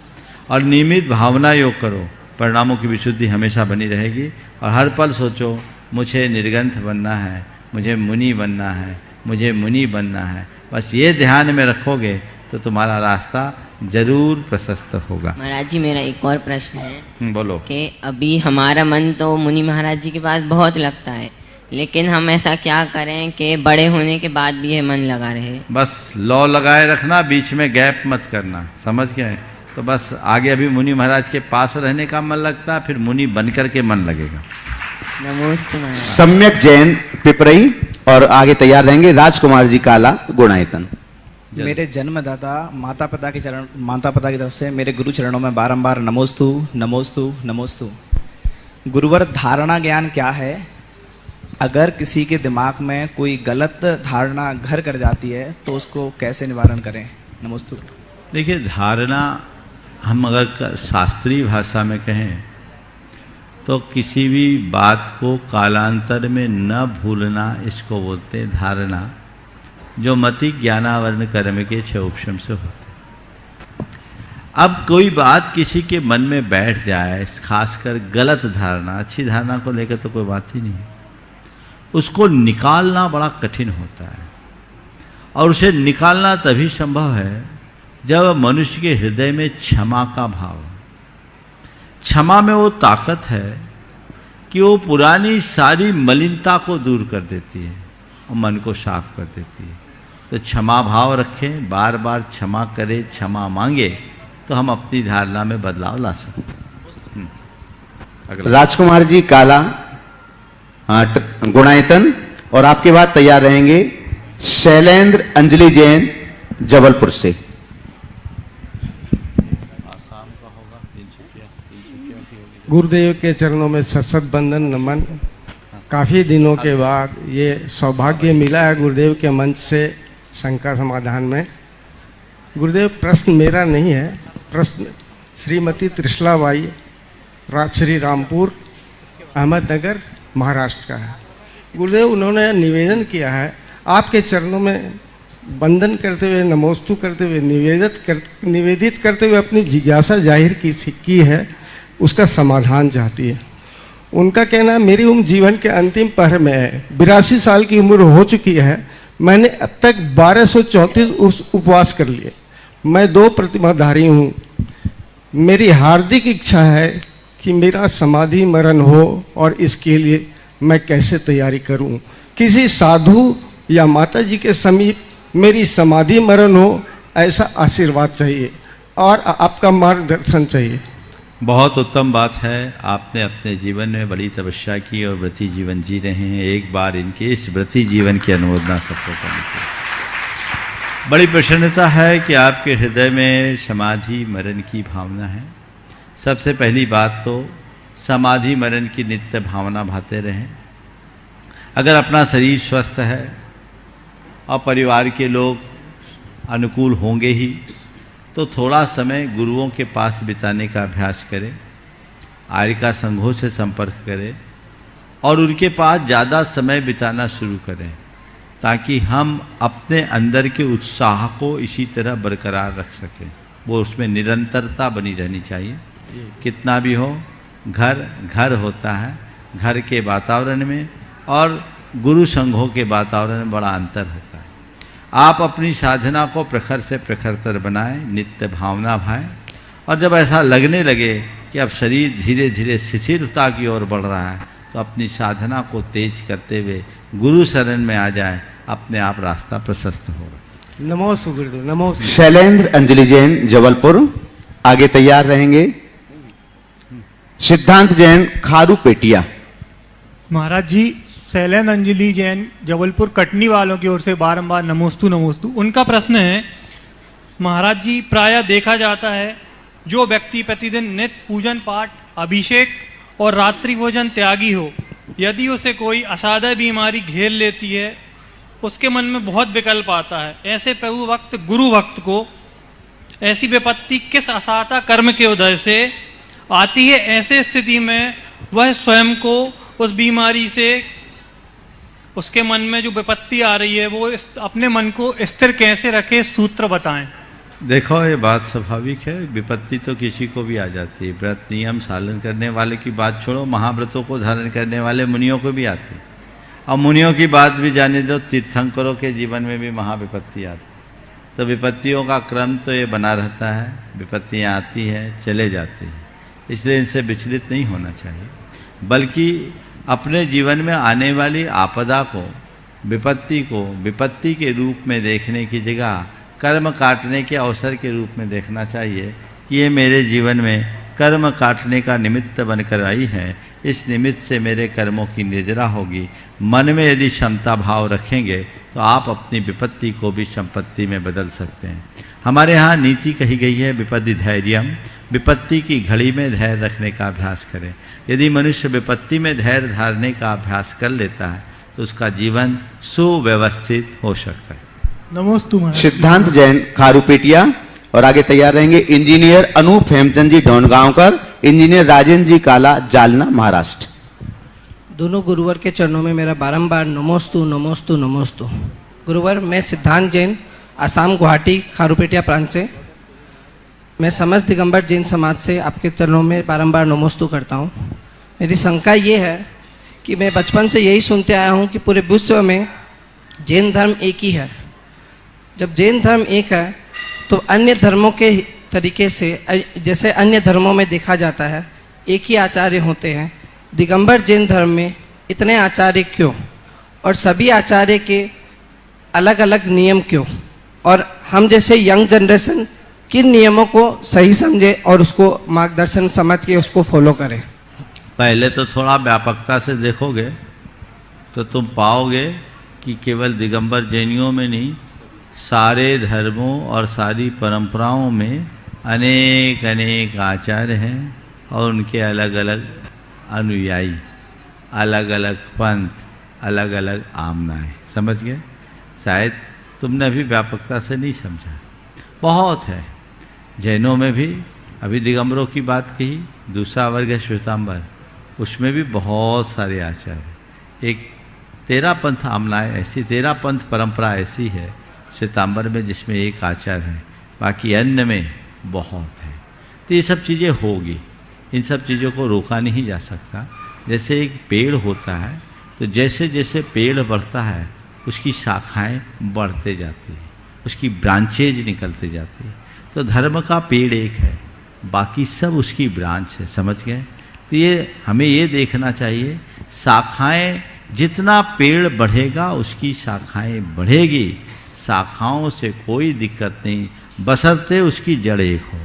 और नियमित भावना योग करो। परिणामों की विशुद्धि हमेशा बनी रहेगी। और हर पल सोचो, मुझे निर्ग्रंथ बनना है, मुझे मुनि बनना है, मुझे मुनि बनना है। बस ये ध्यान में रखोगे तो तुम्हारा रास्ता जरूर प्रशस्त होगा। महाराज जी, मेरा एक और प्रश्न है। बोलो। कि अभी हमारा मन तो मुनि महाराज जी के पास बहुत लगता है, लेकिन हम ऐसा क्या करें कि बड़े होने के बाद भी ये मन लगा रहे? बस लौ लगाए रखना, बीच में गैप मत करना। समझ गए? तो बस आगे अभी मुनि महाराज के पास रहने का मन लगता है, फिर मुनि बनकर के मन लगेगा। नमस्ते महाराज। सम्यक जैन पिपरई और आगे तैयार रहेंगे राजकुमार जी काला गुणायतन। मेरे जन्मदाता माता पिता की तरफ से मेरे गुरु चरणों में बारंबार नमोस्तु नमोस्तु नमोस्तु। गुरुवर, धारणा ज्ञान क्या है? अगर किसी के दिमाग में कोई गलत धारणा घर कर जाती है तो उसको कैसे निवारण करें? नमोस्तु। देखिए, धारणा हम अगर शास्त्रीय भाषा में कहें तो किसी भी बात को कालांतर में न भूलना, इसको बोलते हैं धारणा, जो मति ज्ञानावरण कर्म के 6 उपशम से होते। अब कोई बात किसी के मन में बैठ जाए, खासकर गलत धारणा, अच्छी धारणा को लेकर तो कोई बात ही नहीं है, उसको निकालना बड़ा कठिन होता है। और उसे निकालना तभी संभव है जब मनुष्य के हृदय में क्षमा का भाव। क्षमा में वो ताकत है कि वो पुरानी सारी मलिनता को दूर कर देती है और मन को साफ कर देती है। तो क्षमा भाव रखें, बार बार क्षमा करें, क्षमा मांगे, तो हम अपनी धारणा में बदलाव ला सकते हैं। राजकुमार जी काला गुणायतन, और आपके बाद तैयार रहेंगे शैलेंद्र अंजलि जैन जबलपुर से। गुरुदेव के चरणों में सशत बंदन नमन। काफ़ी दिनों के बाद ये सौभाग्य मिला है गुरुदेव के मंच से शंका समाधान में। गुरुदेव, प्रश्न मेरा नहीं है, प्रश्न श्रीमती त्रिशलाबाई श्री रामपुर अहमदनगर महाराष्ट्र का है। गुरुदेव, उन्होंने निवेदन किया है आपके चरणों में वंदन करते हुए, नमोस्तु करते हुए, निवेदित करते हुए अपनी जिज्ञासा जाहिर की है, उसका समाधान चाहती है। उनका कहना है मेरी उम्र जीवन के अंतिम पहर में है, 82 साल की उम्र हो चुकी है, मैंने अब तक 1234 उपवास कर लिए, मैं 2 प्रतिमाधारी हूँ, मेरी हार्दिक इच्छा है कि मेरा समाधि मरण हो और इसके लिए मैं कैसे तैयारी करूँ। किसी साधु या माता जी के समीप मेरी समाधि मरण हो, ऐसा आशीर्वाद चाहिए और आपका मार्गदर्शन चाहिए। बहुत उत्तम बात है, आपने अपने जीवन में बड़ी तपस्या की और व्रती जीवन जी रहे हैं। एक बार इनके इस व्रती जीवन की अनुमोदना सबको करनी चाहिए। बड़ी प्रसन्नता है कि आपके हृदय में समाधि मरण की भावना है। सबसे पहली बात तो समाधि मरण की नित्य भावना भाते रहें। अगर अपना शरीर स्वस्थ है और परिवार के लोग अनुकूल होंगे ही, तो थोड़ा समय गुरुओं के पास बिताने का अभ्यास करें, आर्यिका संघों से संपर्क करें और उनके पास ज़्यादा समय बिताना शुरू करें, ताकि हम अपने अंदर के उत्साह को इसी तरह बरकरार रख सकें। वो उसमें निरंतरता बनी रहनी चाहिए। कितना भी हो, घर घर होता है, घर के वातावरण में और गुरु संघों के वातावरण में बड़ा अंतर होता है। आप अपनी साधना को प्रखर से प्रखरतर बनाएं, नित्य भावना भाएं, और जब ऐसा लगने लगे कि अब शरीर धीरे धीरे शिथिलता की ओर बढ़ रहा है, तो अपनी साधना को तेज करते हुए गुरु शरण में आ जाएं, अपने आप रास्ता प्रशस्त होगा। नमो सुगुरुदेव, नमो। शैलेंद्र अंजलि जैन जबलपुर, आगे तैयार रहेंगे सिद्धांत जैन खारू पेटिया। महाराज जी, शैलेंद्र अंजलि जैन जबलपुर कटनी वालों की ओर से बारंबार नमोस्तु नमोस्तु। उनका प्रश्न है, महाराज जी, प्रायः देखा जाता है जो व्यक्ति प्रतिदिन नित्य पूजन पाठ, अभिषेक और रात्रि भोजन त्यागी हो, यदि उसे कोई असाध्य बीमारी घेर लेती है, उसके मन में बहुत विकल्प आता है। ऐसे प्रभु भक्त गुरु भक्त को ऐसी विपत्ति किस असाध्य कर्म के उदय से आती है? ऐसे स्थिति में वह स्वयं को उस बीमारी से, उसके मन में जो विपत्ति आ रही है, वो अपने मन को स्थिर कैसे रखे, सूत्र बताएं। देखो, ये बात स्वाभाविक है, विपत्ति तो किसी को भी आ जाती है। व्रत नियम पालन करने वाले की बात छोड़ो, महाव्रतों को धारण करने वाले मुनियों को भी आती है। और मुनियों की बात भी जाने दो, तीर्थंकरों के जीवन में भी महाविपत्ति आती है। तो विपत्तियों का क्रम तो ये बना रहता है, विपत्तियाँ आती हैं, चले जाती हैं, इसलिए इनसे विचलित नहीं होना चाहिए, बल्कि अपने जीवन में आने वाली आपदा को, विपत्ति को विपत्ति के रूप में देखने की जगह कर्म काटने के अवसर के रूप में देखना चाहिए कि ये मेरे जीवन में कर्म काटने का निमित्त बनकर आई है, इस निमित्त से मेरे कर्मों की निर्जरा होगी। मन में यदि क्षमता भाव रखेंगे तो आप अपनी विपत्ति को भी संपत्ति में बदल सकते हैं। हमारे यहाँ नीति कही गई है, विपत्ति धैर्यम, विपत्ति की घड़ी में धैर्य रखने का अभ्यास करें। यदि मनुष्य विपत्ति में धैर्य धारने का अभ्यास कर लेता है तो उसका जीवन सुव्यवस्थित हो सकता है। नमोस्तु। सिद्धांत जैन खारूपेटिया, और आगे तैयार रहेंगे इंजीनियर अनूप हेमचंद जी ढोनगांवकर, इंजीनियर राजेंद्र जी काला जालना महाराष्ट्र। दोनों गुरुवर के चरणों में मेरा बारंबार नमोस्तु नमोस्तु नमोस्तु। गुरुवर, मैं सिद्धांत जैन, आसाम गुवाहाटी खारूपेटिया प्रांत से, मैं समस्त दिगंबर जैन समाज से आपके चरणों में बारंबार नमोस्तु करता हूँ। मेरी शंका ये है कि मैं बचपन से यही सुनते आया हूँ कि पूरे विश्व में जैन धर्म एक ही है। जब जैन धर्म एक है तो अन्य धर्मों के तरीके से, जैसे अन्य धर्मों में देखा जाता है एक ही आचार्य होते हैं, दिगंबर जैन धर्म में इतने आचार्य क्यों? और सभी आचार्य के अलग अलग नियम क्यों, और हम जैसे यंग जनरेशन किन नियमों को सही समझे और उसको मार्गदर्शन समझ के उसको फॉलो करें? पहले तो थोड़ा व्यापकता से देखोगे तो तुम पाओगे कि केवल दिगंबर जैनियों में नहीं, सारे धर्मों और सारी परंपराओं में अनेक अनेक आचार्य हैं और उनके अलग अलग अनुयायी, अलग अलग पंथ, अलग अलग आमनाएं। समझ गए? शायद तुमने अभी व्यापकता से नहीं समझा, बहुत है। जैनों में भी अभी दिगंबरों की बात कही, दूसरा वर्ग है श्वेतांबर, उसमें भी बहुत सारे आचार्य। एक 13 पंथ आमनाएं ऐसी, 13 पंथ परंपरा ऐसी है श्वेतांबर में जिसमें एक आचार्य है, बाकी अन्य में बहुत है। तो ये सब चीज़ें होगी, इन सब चीज़ों को रोका नहीं जा सकता। जैसे एक पेड़ होता है तो जैसे जैसे पेड़ बढ़ता है उसकी शाखाएं बढ़ते जाती हैं, उसकी ब्रांचेज निकलते जाती हैं। तो धर्म का पेड़ एक है, बाकी सब उसकी ब्रांच है। समझ गए? तो ये हमें ये देखना चाहिए, शाखाएं जितना पेड़ बढ़ेगा उसकी शाखाएं बढ़ेगी, शाखाओं से कोई दिक्कत नहीं, बशर्ते उसकी जड़ एक हो।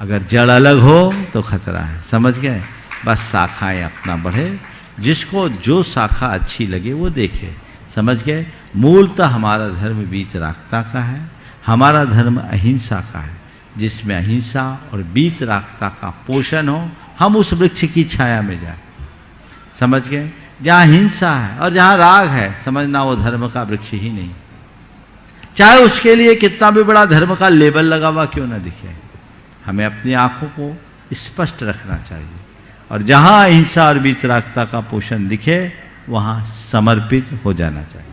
अगर जड़ अलग हो तो खतरा है। समझ गए? बस शाखाएं अपना बढ़े, जिसको जो शाखा अच्छी लगे वो देखे। समझ गए? मूलतः हमारा धर्म वीतरागता का है, हमारा धर्म अहिंसा का है, जिसमें अहिंसा और वीतरागता का पोषण हो, हम उस वृक्ष की छाया में जाए। समझ गए? जहाँ हिंसा है और जहाँ राग है, समझना वो धर्म का वृक्ष ही नहीं, चाहे उसके लिए कितना भी बड़ा धर्म का लेबल लगा हुआ क्यों ना दिखे। हमें अपनी आंखों को स्पष्ट रखना चाहिए, और जहाँ अहिंसा और वीतरागता का पोषण दिखे वहाँ समर्पित हो जाना चाहिए।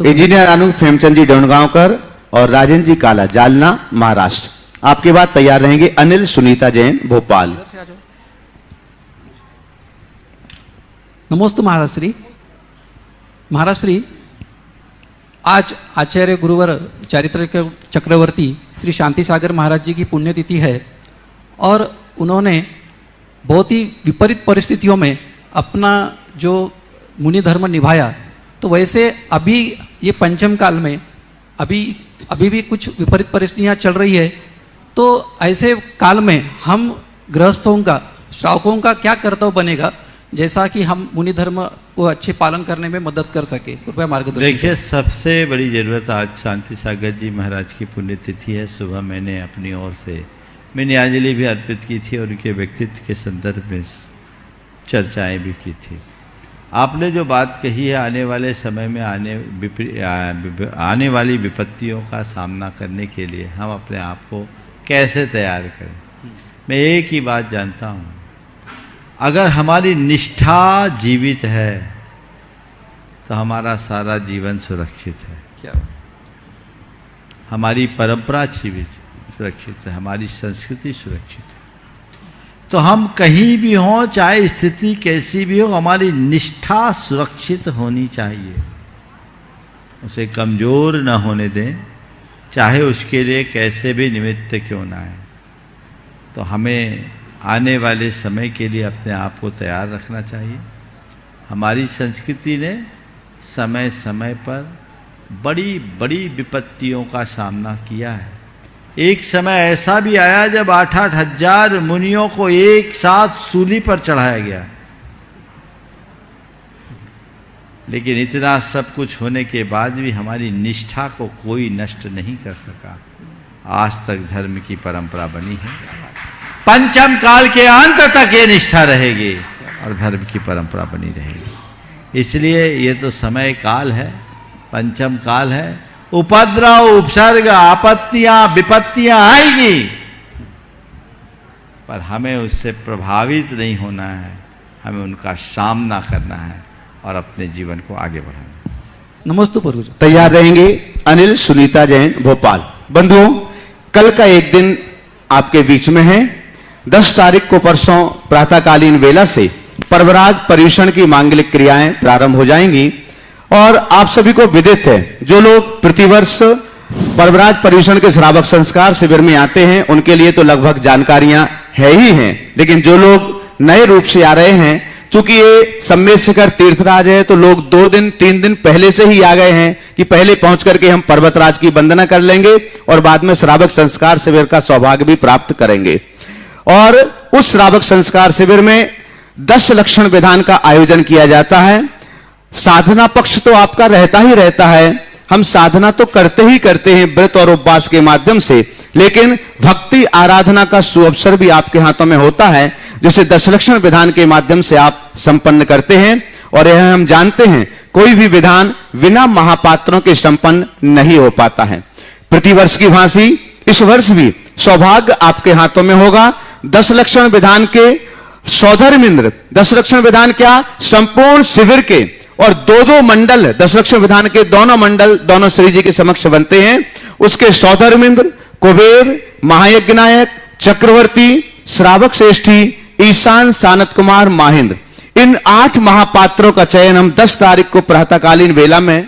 इंजीनियर अनूप खेमचंद जी डोनगांवकर और राजेंद्र जी काला, जालना, महाराष्ट्र। आपके बाद तैयार रहेंगे अनिल सुनीता जैन, भोपाल। नमोस्तु महाराज श्री। महाराज श्री, आज आचार्य गुरुवर चारित्र चक्रवर्ती श्री शांति सागर महाराज जी की पुण्यतिथि है, और उन्होंने बहुत ही विपरीत परिस्थितियों में अपना जो मुनि धर्म निभाया। तो वैसे अभी ये पंचम काल में अभी भी कुछ विपरीत परिस्थितियाँ चल रही है, तो ऐसे काल में हम गृहस्थों का, श्रावकों का क्या कर्तव्य बनेगा, जैसा कि हम मुनि धर्म को अच्छे पालन करने में मदद कर सके? कृपया मार्गदर्शन। देखिए, सबसे बड़ी जरूरत आज शांति सागर जी महाराज की पुण्यतिथि है। सुबह मैंने अपनी ओर से मिन्याजली भी अर्पित की थी और उनके व्यक्तित्व के संदर्भ में चर्चाएं भी की थी। आपने जो बात कही है, आने वाले समय में आने वाली विपत्तियों का सामना करने के लिए हम अपने आप को कैसे तैयार करें, मैं एक ही बात जानता हूँ, अगर हमारी निष्ठा जीवित है तो हमारा सारा जीवन सुरक्षित है। क्या? हमारी परंपरा सुरक्षित है, हमारी संस्कृति सुरक्षित है। तो हम कहीं भी हों, चाहे स्थिति कैसी भी हो, हमारी निष्ठा सुरक्षित होनी चाहिए, उसे कमजोर न होने दें, चाहे उसके लिए कैसे भी निमित्त क्यों ना आए। तो हमें आने वाले समय के लिए अपने आप को तैयार रखना चाहिए। हमारी संस्कृति ने समय समय पर बड़ी बड़ी विपत्तियों का सामना किया है। एक समय ऐसा भी आया जब 8-8 हजार मुनियों को एक साथ सूली पर चढ़ाया गया, लेकिन इतना सब कुछ होने के बाद भी हमारी निष्ठा को कोई नष्ट नहीं कर सका। आज तक धर्म की परंपरा बनी है, पंचम काल के अंत तक ये निष्ठा रहेगी और धर्म की परंपरा बनी रहेगी। इसलिए ये तो समय काल है, पंचम काल है, उपद्रव, उपसर्ग, आपत्तियां, विपत्तियां आएगी, पर हमें उससे प्रभावित नहीं होना है, हमें उनका सामना करना है और अपने जीवन को आगे बढ़ाना। नमस्ते गुरुजी। तैयार रहेंगे अनिल सुनीता जैन, भोपाल। बंधुओं, कल का एक दिन आपके बीच में है। 10 तारीख को परसों प्रातःकालीन वेला से पर्वराज पर्यूषण की मांगलिक क्रियाएं प्रारंभ हो जाएंगी, और आप सभी को विदित है, जो लोग प्रतिवर्ष पर्वराज पर्यूषण के श्रावक संस्कार शिविर में आते हैं उनके लिए तो लगभग जानकारियां है ही हैं, लेकिन जो लोग नए रूप से आ रहे हैं चूंकि ये सम्मेद शिखर तीर्थराज है तो लोग 2 दिन 3 दिन पहले से ही आ गए हैं कि पहले पहुंच करके हम पर्वतराज की वंदना कर लेंगे और बाद में श्रावक संस्कार शिविर का सौभाग्य भी प्राप्त करेंगे। और उस श्रावक संस्कार शिविर में 10 लक्षण विधान का आयोजन किया जाता है। साधना पक्ष तो आपका रहता ही रहता है, हम साधना तो करते ही करते हैं व्रत और उपवास के माध्यम से, लेकिन भक्ति आराधना का सुअवसर भी आपके हाथों में होता है, जिसे 10 लक्षण विधान के माध्यम से आप संपन्न करते हैं। और यह हम जानते हैं कोई भी विधान बिना महापात्रों के संपन्न नहीं हो पाता है। प्रतिवर्ष की भांति इस वर्ष भी सौभाग्य आपके हाथों में होगा। 10 लक्षण विधान के सौधर्मिंद्र, 10 लक्षण विधान क्या संपूर्ण शिविर के और 2-2 मंडल 10 लक्षण विधान के दोनों मंडल दोनों श्री जी के समक्ष बनते हैं। उसके सौधर्मिंद्र, कुबेर, महायज्ञ नायक, चक्रवर्ती, श्रावक श्रेष्ठी, ईशान, सानत कुमार, माहिंद्र, इन 8 महापात्रों का चयन हम 10 तारीख को प्रातःकालीन वेला में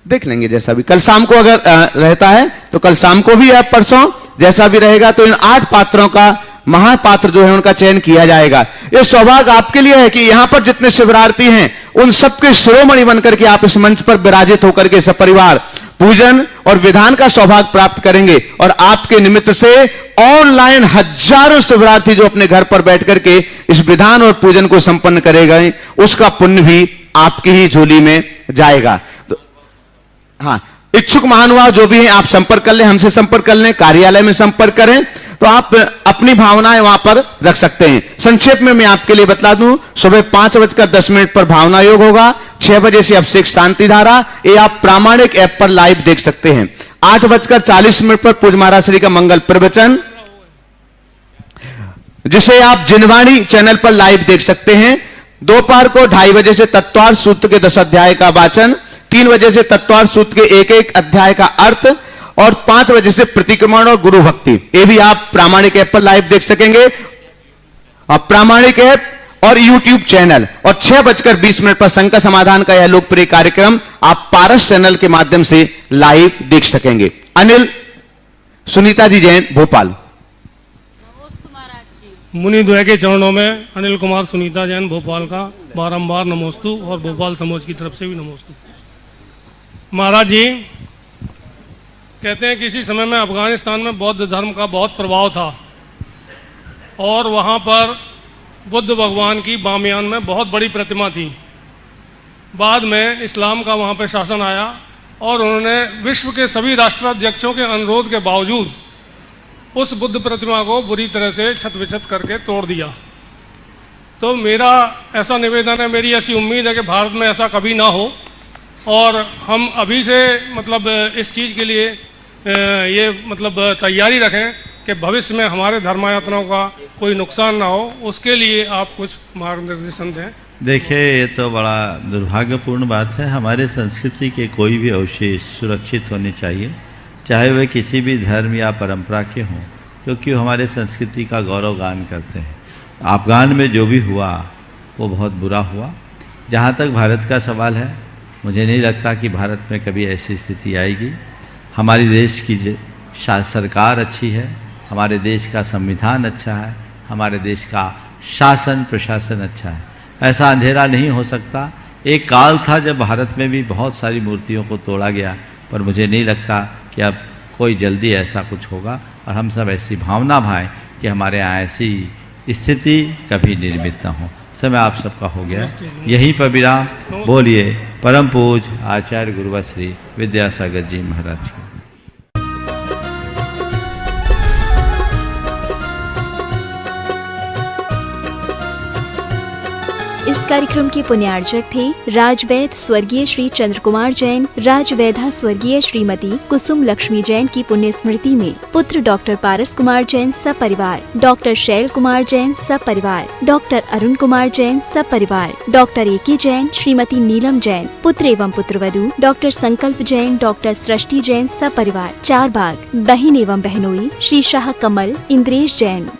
देख लेंगे। जैसा भी कल शाम को अगर रहता है तो कल शाम को भी है, परसों जैसा भी रहेगा, तो इन 8 पात्रों का महापात्र जो है उनका चयन किया जाएगा। यह सौभाग्य आपके लिए है कि यहां पर जितने शिवरार्थी हैं उन सबके शिरोमणि बनकर के आप इस मंच पर विराजित होकर के सपरिवार पूजन और विधान का सौभाग्य प्राप्त करेंगे। और आपके निमित्त से ऑनलाइन हजारों शिवरार्थी जो अपने घर पर बैठ करके इस विधान और पूजन को संपन्न करेगा, उसका पुण्य भी आपकी ही झोली में जाएगा। तो हाँ, इच्छुक महानुभाव जो भी हैं आप संपर्क कर लें, हमसे संपर्क कर लें, कार्यालय में संपर्क करें, तो आप अपनी भावनाएं वहां पर रख सकते हैं। संक्षेप में मैं आपके लिए बतला दूं, सुबह 5:10 पर भावना योग होगा, 6 बजे से अभिषेक शांति धारा, ये आप प्रामाणिक ऐप पर लाइव देख सकते हैं। 8:40 पर पूज्य महाराज श्री का मंगल प्रवचन, जिसे आप जिनवाणी चैनल पर लाइव देख सकते हैं। दोपहर को 2:30 बजे से तत्वार्थ सूत्र के 10 अध्याय का वाचन, 3 बजे से तत्वार्थ सूत्र के एक अध्याय का अर्थ, और 5 बजे से प्रतिक्रमण और गुरु भक्ति, ये भी आप प्रामाणिक ऐप पर लाइव देख सकेंगे। प्रामाणिक ऐप और यूट्यूब चैनल, और 6:20 पर शंका समाधान का यह लोकप्रिय कार्यक्रम आप पारस चैनल के माध्यम से लाइव देख सकेंगे। अनिल सुनीता जी जैन, भोपाल। मुनि द्वय के चरणों में अनिल कुमार सुनीता जैन भोपाल का बारंबार नमोस्तु, और भोपाल समाज की तरफ से भी नमोस्तु। महाराज जी कहते हैं किसी समय में अफगानिस्तान में बौद्ध धर्म का बहुत प्रभाव था, और वहाँ पर बुद्ध भगवान की बामियान में बहुत बड़ी प्रतिमा थी। बाद में इस्लाम का वहाँ पर शासन आया, और उन्होंने विश्व के सभी राष्ट्राध्यक्षों के अनुरोध के बावजूद उस बुद्ध प्रतिमा को बुरी तरह से छत-विछत करके तोड़ दिया। तो मेरा ऐसा निवेदन है, मेरी ऐसी उम्मीद है कि भारत में ऐसा कभी ना हो, और हम अभी से मतलब इस चीज़ के लिए ये मतलब तैयारी रखें कि भविष्य में हमारे धर्मायात्राओं का कोई नुकसान ना हो। उसके लिए आप कुछ मार्गदर्शन दें। देखिए, ये तो बड़ा दुर्भाग्यपूर्ण बात है। हमारे संस्कृति के कोई भी अवशेष सुरक्षित होने चाहिए, चाहे वे किसी भी धर्म या परंपरा के हों, क्योंकि वो हमारे संस्कृति का गौरव गान करते हैं। अफगान में जो भी हुआ वो बहुत बुरा हुआ। जहाँ तक भारत का सवाल है, मुझे नहीं लगता कि भारत में कभी ऐसी स्थिति आएगी। हमारे देश की सरकार अच्छी है, हमारे देश का संविधान अच्छा है, हमारे देश का शासन प्रशासन अच्छा है। ऐसा अंधेरा नहीं हो सकता। एक काल था जब भारत में भी बहुत सारी मूर्तियों को तोड़ा गया, पर मुझे नहीं लगता कि अब कोई जल्दी ऐसा कुछ होगा, और हम सब ऐसी भावना भाएं कि हमारे यहाँ ऐसी स्थिति कभी निर्मित न हो। समय आप सबका हो गया, यहीं पर विराम। बोलिए परम पूज्य आचार्य गुरुवर श्री विद्यासागर जी महाराज की। इस कार्यक्रम के पुण्यार्चक थे राजवैद स्वर्गीय श्री चंद्रकुमार जैन, राजवैधा स्वर्गीय श्रीमती कुसुम लक्ष्मी जैन की पुण्य स्मृति में पुत्र डॉक्टर पारस कुमार जैन सपरिवार, डॉक्टर शैल कुमार जैन सपरिवार, डॉक्टर अरुण कुमार जैन सपरिवार, डॉक्टर एके जैन, श्रीमती नीलम जैन, पुत्र एवं पुत्रवधू डॉक्टर संकल्प जैन, डॉक्टर सृष्टि जैन सपरिवार, चारबाग, बहन एवं बहनोई श्री शाह कमल इंद्रेश जैन।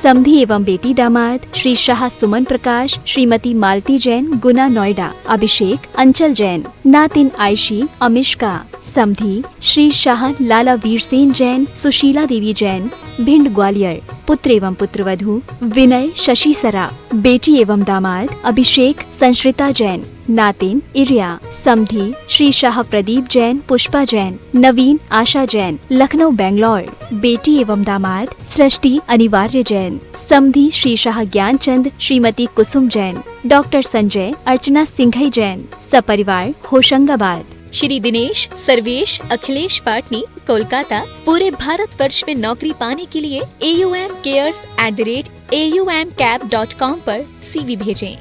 समधी एवं बेटी दामाद श्री शाह सुमन प्रकाश, श्रीमती मालती जैन, गुना नोएडा। अभिषेक अंचल जैन, नातिन आयशी अमिष्का। समधी श्री शाह लाला वीरसेन जैन, सुशीला देवी जैन, भिंड ग्वालियर। पुत्र एवं पुत्रवधू विनय शशि सरा। बेटी एवं दामाद अभिषेक संश्रिता जैन, नातिन इरिया। समधी श्री शाह प्रदीप जैन, पुष्पा जैन, नवीन आशा जैन, लखनऊ बेंगलोर। बेटी एवं दामाद सृष्टि अनिवार्य जैन। समधी श्री शाह ज्ञानचंद, श्रीमती कुसुम जैन, डॉक्टर संजय अर्चना सिंघई जैन। सपरिवार होशंगाबाद। श्री दिनेश सर्वेश अखिलेश पाटनी, कोलकाता। पूरे भारतवर्ष में नौकरी पाने के लिए AUMcares@aumcap.com पर CV भेजें।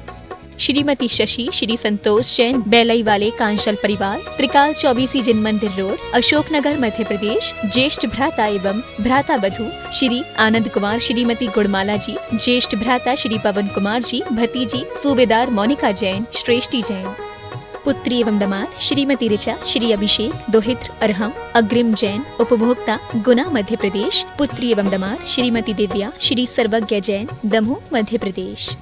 श्रीमती शशि श्री संतोष जैन, बेलई वाले कांशल परिवार, त्रिकाल 24 जिन मंदिर रोड, अशोकनगर, मध्य प्रदेश। ज्येष्ठ भ्राता एवं भ्राता बधू श्री आनंद कुमार, श्रीमती गुड़माला जी। ज्येष्ठ भ्राता श्री पवन कुमार जी, भतीजी सूबेदार मोनिका जैन, श्रेष्ठी जैन। पुत्री एवं दामाद श्रीमती ऋचा, श्री अभिषेक, दोहित्र अरहम, अग्रिम जैन, उपभोक्ता गुना, मध्य प्रदेश। पुत्री एवं दामाद श्रीमती दिव्या, श्री सर्वज्ञ जैन, दमोह, मध्य प्रदेश।